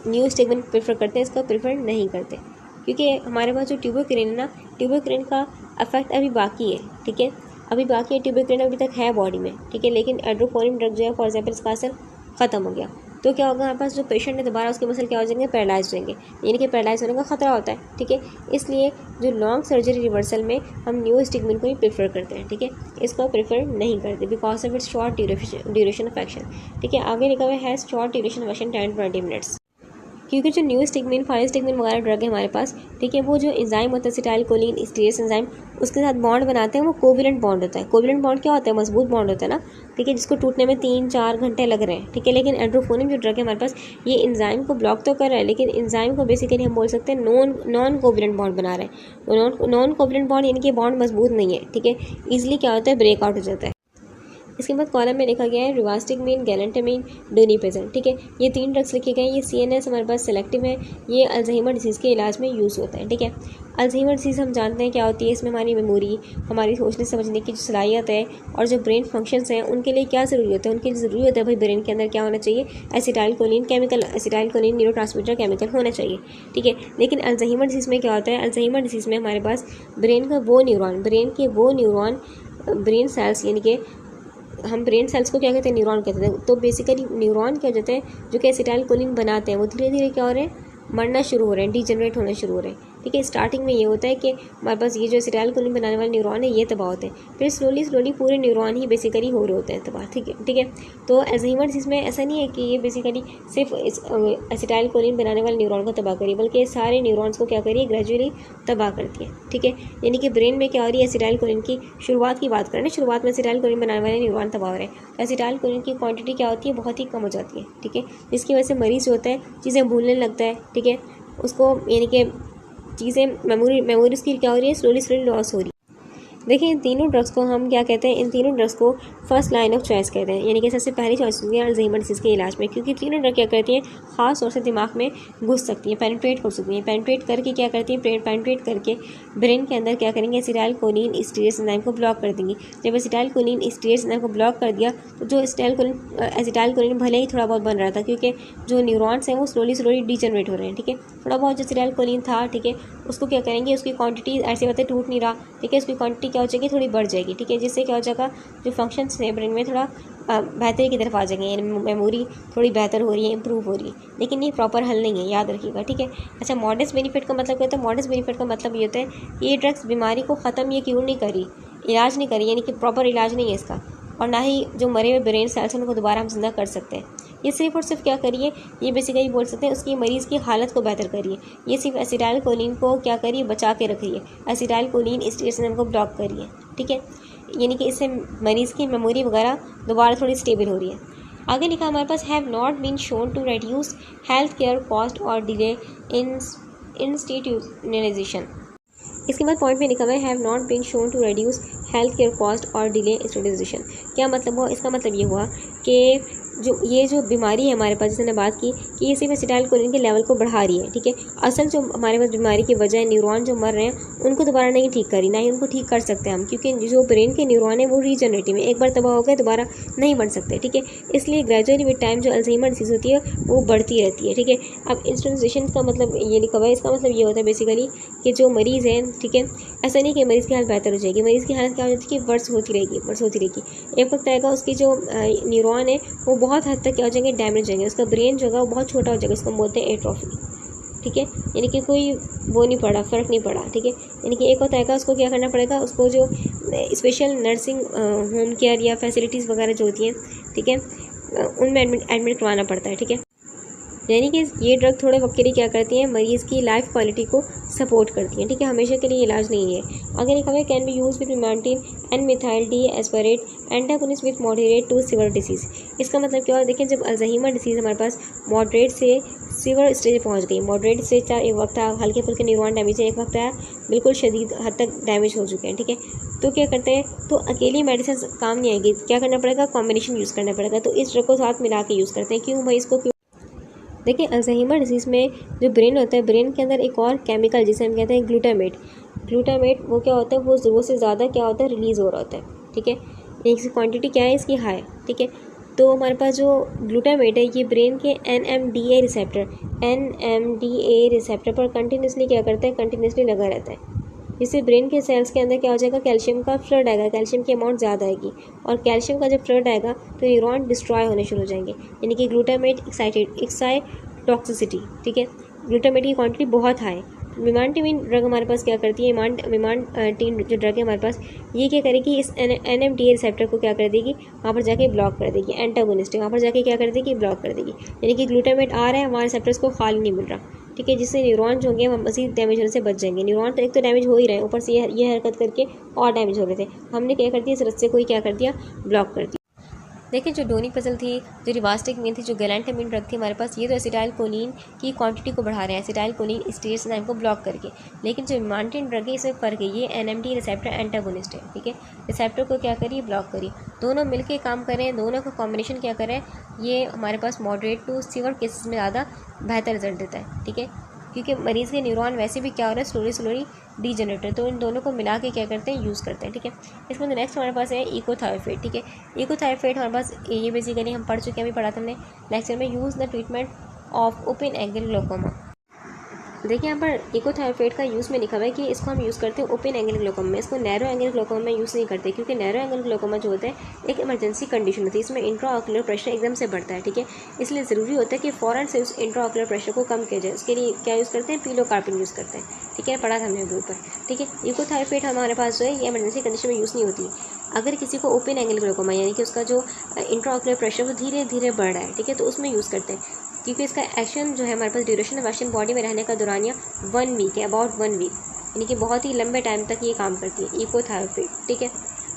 न्यूस्टिगमिन प्रेफर करते हैं, इसको प्रेफर नहीं करते, क्योंकि हमारे पास जो ट्यूबोकेरेन है ना, ट्यूबोकेरेन का इफेक्ट अभी बाकी है, ठीक है, अभी बाकी है, ट्यूबोकेरेन अभी तक है बॉडी में, ठीक है, लेकिन एड्रोफोनियम ड्रग जो है फॉर एग्जाम्पल इसका असर ख़त्म हो गया, तो क्या होगा, हमारे पास जो पेशेंट है दोबारा उसके मसल क्या हो जाएंगे, पैरालाइज हो जाएंगे, यानी कि पैरालाइज होने का खतरा होता है, ठीक है। इसलिए जो लॉन्ग सर्जरी रिवर्सल में हम न्यूस्टिगमिन को ही प्रेफर करते हैं, ठीक है, इसको प्रेफर नहीं करते because of its short duration of action, ठीक है। आगे लिखा हुआ है short duration of action 10-20 minutes, क्योंकि जो न्यूस्टिगमिन, फाइलस्टिगमिन वगैरह ड्रग है हमारे पास, ठीक है, वो जो एंजाइम होता है एसिटाइलकोलिन स्टीरेस एंजाइम, उसके साथ बॉन्ड बनाते हैं, वो कोवलेंट बॉन्ड होता है। कोवलेंट बॉन्ड क्या होता है, मजबूत बॉन्ड होता है ना, ठीक है, जिसको टूटने में 3-4 घंटे लग रहे हैं, ठीक है। लेकिन एड्रोफोनियम जो ड्रग है हमारे पास, ये एंजाइम को ब्लॉक तो कर रहा है, लेकिन एंजाइम को बेसिकली हम बोल सकते हैं नॉन कोवलेंट बॉन्ड बना रहे हैं। नॉन कोवलेंट बॉन्ड यानी कि बॉन्ड मजबूत नहीं है, ठीक है, ईजिली क्या होता है, ब्रेक आउट हो जाता है। इसके बाद कॉलम में लिखा गया है रिवास्टिगमीन, गैलेंटामाइन, डोनिपेज़न। ठीक है, ये 3 ड्रग्स लिखे गए हैं। ये CNS हमारे पास सेलेक्टिव है, ये अल्जाइमर डिसीज़ के इलाज में यूज़ होता है। ठीक है, अल्जाइमर डिसीज़ हम जानते हैं क्या होती है। इसमें हमारी मेमोरी, हमारी सोचने समझने की जो सलाहियत है और जो ब्रेन फंक्शंस हैं उनके लिए क्या ज़रूरी होता है, उनके लिए ज़रूरी होता है भाई ब्रेन के अंदर क्या होना चाहिए, acetylcholine chemical, acetylcholine neurotransmitter chemical होना चाहिए। ठीक है, लेकिन अल्जाइमर डिसीज़ में क्या होता है, अल्जाइमर डिसीज़ में हमारे पास ब्रेन के वो न्यूरॉन ब्रेन सेल्स, यानी कि हम ब्रेन सेल्स को क्या कहते हैं, न्यूरॉन कहते हैं। तो बेसिकली न्यूरॉन क्या हो जाते हैं जो कि एसिटाइलकोलिन बनाते हैं, वो धीरे धीरे क्या हो रहे हैं, मरना शुरू हो रहे हैं, डिजनरेट होना शुरू हो रहे हैं। ठीक है, स्टार्टिंग में ये होता है कि हमारे पास ये जो एसिटाइलकोलिन बनाने वाले न्यूरॉन है ये तबाह होते हैं, फिर स्लोली पूरे न्यूरॉन ही बेसिकली हो रहे होते हैं तबाह। ठीक है, तो अल्जाइमर डिसीज़ में ऐसा नहीं है कि ये बेसिकली सिर्फ एसिटाइलकोलिन बनाने वाले न्यूरॉन को तबाह करिए, बल्कि सारे न्यूरॉन्स को क्या करिए, ग्रेजुअली तबाह करती है। ठीक है, यानी कि ब्रेन में क्या हो रही है, एसिटाइलकोलिन की शुरुआत की बात करें, शुरुआत में एसिटाइलकोलिन बनाने वाले न्यूरॉन तबाह हो रहे हैं, तो एसिटाइलकोलिन की क्वांटिटी क्या होती है, बहुत ही कम हो जाती है। ठीक है, जिसकी वजह से मरीज़ होता है चीज़ें भूलने लगता है। ठीक है, उसको यानी कि चीज़ें मेमोरी उसकी क्या हो रही है, स्लोली लॉस हो रही है। देखिए, इन तीनों ड्रग्स को हम क्या कहते हैं, इन तीनों ड्रग्स को फर्स्ट लाइन ऑफ चॉइस कहते हैं, यानी कि सबसे पहली चॉइस होती है अल्जाइमर डिसीज़ के इलाज में, क्योंकि तीनों ड्रग क्या करती हैं, खास तौर से दिमाग में घुस सकती हैं, पेनिट्रेट कर सकती हैं। पेनिट्रेट करके क्या करती हैं, पेनिट्रेट करके ब्रेन के अंदर क्या करेंगे, एसिटाइलकोलिन स्टीरेज एंजाइम को ब्लॉक कर देंगी। जब एसिटाइलकोलिन स्टीरेज एंजाइम को ब्लॉक कर दिया तो जो एसिटाइलकोलिन भले ही थोड़ा बहुत बन रहा था, क्योंकि जो न्यूरॉन्स हैं वो स्लोली डिजनरेट हो रहे हैं। ठीक है, थोड़ा बहुत जो एसिटाइलकोलिन था, ठीक है, उसको क्या करेंगे, उसकी क्वांटिटी ऐसे बातें टूट नहीं रहा। ठीक है, उसकी क्वांटिटी क्या हो जाएगी, थोड़ी बढ़ जाएगी। ठीक है, जिससे क्या हो जाएगा, जो फंक्शंस हैं ब्रेन में थोड़ा बेहतरी की तरफ आ जाएंगे, यानी मेमोरी थोड़ी बेहतर हो रही है, इंप्रूव हो रही है। लेकिन ये प्रॉपर हल नहीं है, याद रखिएगा। ठीक है, अच्छा, मॉडेस्ट बेनिफिट का मतलब क्या होता है, मॉडेस्ट बेनिफिट का मतलब ये होता है कि ये ड्रग्स बीमारी को ख़त्म या क्योर नहीं करी, इलाज नहीं करी, यानी कि प्रॉपर इलाज नहीं है इसका, और ना ही जो मरे हुए ब्रेन सेल्स हैं उनको दोबारा हम जिंदा कर सकते हैं। ये सिर्फ और सिर्फ क्या करिए, ये बेसिकली बोल सकते हैं उसकी मरीज़ की हालत को बेहतर करिए। ये सिर्फ एसिटाइलकोलिन को क्या करिए, बचा के रखिए, एसिटाइलकोलिन स्टेशन को ब्लॉक करिए। ठीक है, यानी कि इससे मरीज़ की मेमोरी वगैरह दोबारा थोड़ी स्टेबल हो रही है। आगे लिखा हमारे पास, have not been shown to reduce health care cost और डिले इन इंस्टीट्यूशनलाइजेशन। इसके बाद पॉइंट में लिखा हुआ है, have not been shown to reduce health care cost और डिले इंस्टीट्यूशनलाइजेशन। क्या मतलब हुआ, इसका मतलब ये हुआ कि ये जो बीमारी है हमारे पास, जैसे मैंने बात की कि ये सिर्फ एसिटाइलकोलिन के लेवल को बढ़ा रही है। ठीक है, असल जो हमारे पास बीमारी की वजह है, न्यूरॉन जो मर रहे हैं उनको दोबारा नहीं ठीक करी, ना ही उनको ठीक कर सकते हम, क्योंकि जो ब्रेन के न्यूरॉन है वो रीजनरेटिव है, एक बार तबाह हो गए दोबारा नहीं बन सकते। ठीक है, इसलिए ग्रेजुअली विद टाइम जो अल्जाइमर डिसीज़ होती है वो बढ़ती रहती है। ठीक है, अब इंस्टीट्यूशनाइजेशन का मतलब ये लिखा हुआ है, इसका मतलब ये होता है बेसिकली कि जो मरीज़ है, ठीक है, ऐसा नहीं कि मरीज़ की हालत बेहतर हो जाएगी, मरीज़ की हालत क्या हो जाती है कि वर्स होती रहेगी। एक वक्त आएगा उसकी जो न्यूरॉन है वो बहुत हद तक क्या हो जाएंगे, डैमेज हो जाएंगे, उसका ब्रेन जो है वो बहुत छोटा हो जाएगा, इसको बोलते हैं एट्रोफी। ठीक है, यानी कि कोई वो नहीं पड़ा, फ़र्क नहीं पड़ा। ठीक है, यानी कि एक वक्त आएगा उसको क्या करना पड़ेगा, उसको जो स्पेशल नर्सिंग होम केयर या फैसिलिटीज़ वगैरह जो होती हैं, ठीक है, उनमें एडमिट करवाना पड़ता है। ठीक है, यानी कि ये ड्रग थोड़े वक्त के लिए क्या करती हैं, मरीज़ की लाइफ क्वालिटी को सपोर्ट करती हैं। ठीक है, हमेशा के लिए इलाज नहीं है। आगे लिखा हुआ है, can be use with memantine and methyl D aspartate antagonist with moderate to severe disease. इसका मतलब क्या हुआ, देखिए, जब अल्जाइमर डिसीज़ हमारे पास मॉडरेट से सीवर स्टेज पहुंच गई, मॉडरेट स्टेज था, एक वक्त आया हल्के फुल्के न्यूरॉन डैमेज है, एक वक्त आया बिल्कुल शदीद हद तक डैमेज हो चुके हैं। ठीक है, तो क्या करते हैं, तो अकेली मेडिसिन काम नहीं आएगी, क्या करना पड़ेगा, कॉम्बिनेशन यूज़ करना पड़ेगा। तो इस ड्रग को साथ मिला के यूज़ करते हैं। क्यों भाई, इसको देखिए, अल्जाइमर डिसीज़ में जो ब्रेन होता है, ब्रेन के अंदर एक और केमिकल जिसे हम कहते हैं ग्लूटामेट वो क्या होता है, वो ज़रूरत से ज़्यादा क्या होता है, रिलीज़ हो रहा होता है। ठीक है, इसकी क्वांटिटी क्या है, इसकी हाई। ठीक है, तो हमारे पास जो ग्लूटामेट है ये ब्रेन के NMDA रिसेप्टर पर कंटिन्यूसली क्या करता है, कंटिन्यूसली लगा रहता है, जिससे ब्रेन के सेल्स के अंदर क्या हो जाएगा, कैल्शियम का फ्लड आएगा, कैल्शियम की अमाउंट ज़्यादा आएगी, और कैल्शियम का जब फ्लड आएगा तो न्यूरॉन डिस्ट्रॉय होने शुरू हो जाएंगे, यानी कि ग्लूटामेट एक्साइटोटॉक्सिसिटी। ठीक है, ग्लूटामेट की क्वांटिटी बहुत हाई। मिमांटिन ड्रग हमारे पास क्या करती है, मिमांटिन जो ड्रग है हमारे पास, ये क्या करेगी, इस NMDA रिसेप्टर को क्या कर देगी, वहाँ पर जाके ब्लॉक कर देगी, एंटागोनिस्ट वहाँ पर जाके क्या कर देगी, ब्लॉक कर देगी। यानी कि ग्लूटामेट आ रहा है, हमारे रिसेप्टर्स को खाली नहीं मिल रहा। ठीक है, जिससे न्यूरॉन जो होंगे वो मज़ीद डैमेज होने से बच जाएंगे। न्यूरॉन तो एक तो डैमेज हो ही रहे हैं, ऊपर से ये हरकत करके और डैमेज हो रहे थे, हमने क्या कर दिया, इस रस्ते को ही क्या कर दिया, ब्लॉक कर दिया। देखिए जो डोनी पजल थी, जो रिवास्टिकमीन थी, जो गैलेंटामाइन ड्रग थी हमारे पास, ये तो एसिटाइल कोलिन की क्वांटिटी को बढ़ा रहे हैं एसिटाइल कोलिन स्टीरेज एंजाइम को ब्लॉक करके। लेकिन जो इमांटिन ड्रग है इसमें फ़र्क है, ये एनएमडी रिसेप्टर एंटागोनिस्ट है, ठीक है। रिसेप्टर को क्या करिए, ब्लॉक करिए। दोनों मिलके काम करें, दोनों का कॉम्बिनेशन क्या करें, ये हमारे पास मॉडरेट टू सीवियर केसेस में ज़्यादा बेहतर रिजल्ट देता है, ठीक है। क्योंकि मरीज़ के न्यूरॉन वैसे भी क्या हो रहा है, स्लोली डीजनरेट है, तो इन दोनों को मिला के क्या करते हैं, यूज़ करते हैं, ठीक है। इसमें तो नेक्स्ट हमारे पास है इकोथायोफेट, ठीक है। इकोथायोफेट हमारे पास ये बेसिकली हम पढ़ चुके हैं, अभी पढ़ा था हमने लेक्चर में, use the treatment of open angle glaucoma. देखिए यहाँ पर इकोथायोफेट का यूज़ में लिखा हुआ है कि इसको हम यूज़ करते हैं ओपन एंगल ग्लोकोमा में, इसको नैरो एंगल ग्लोकोमा में यूज़ नहीं करते, क्योंकि नैरो एंगल ग्लोकोमा जो होता है एक इमरजेंसी कंडीशन होती है, इसमें इंट्राऑक्यूलर प्रेशर एकदम से बढ़ता है, ठीक है। इसलिए ज़रूरी होता है कि फ़ौरन से उस इंट्राऑक्यूलर प्रेशर को कम किया जाए। उसके लिए क्या यूज़ करते हैं, पिलोकार्पिन यूज़ करते हैं, ठीक है, पढ़ा था हमने अभी ऊपर, ठीक है। इकोथायोफेट हमारे पास जो है ये इमरजेंसी कंडीशन में यूज़ नहीं होती। अगर किसी को ओपन एंगल ग्लोकोमा यानी कि उसका जो इंट्राऑक्यूलर प्रेशर वो धीरे धीरे बढ़ रहा है, ठीक है, तो उसमें यूज़ करते हैं, क्योंकि इसका एक्शन जो है हमारे पास ड्यूरेशन ऑफ एक्शन बॉडी में रहने का दौरानिया 1 वीक है, अबाउट 1 वीक, यानी कि बहुत ही लंबे टाइम तक ये काम करती है इकोथायोफेट, ठीक है,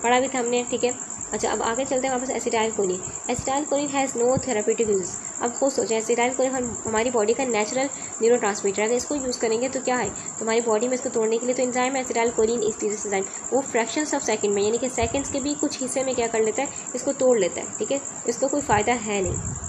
पढ़ा भी था हमने, ठीक है। अच्छा अब आगे चलते हैं हमारे पास acetylcholine. Acetylcholine has no therapeutic use. अब खुद सोचें, एसिटाइल कोलिन हमारी बॉडी का नेचुरल न्यूरोट्रांसमीटर है, अगर इसको यूज़ करेंगे तो क्या है, तो हमारी बॉडी में इसको तोड़ने के लिए तो एंजाइम है एसिटाइल कोलिन स्टीरेज एंजाइम, वो फ्रैक्शंस ऑफ सेकंड में यानी कि सेकंड्स के भी कुछ हिस्से में क्या कर लेता है, इसको तोड़ लेता है, ठीक है। इसको कोई फ़ायदा है नहीं।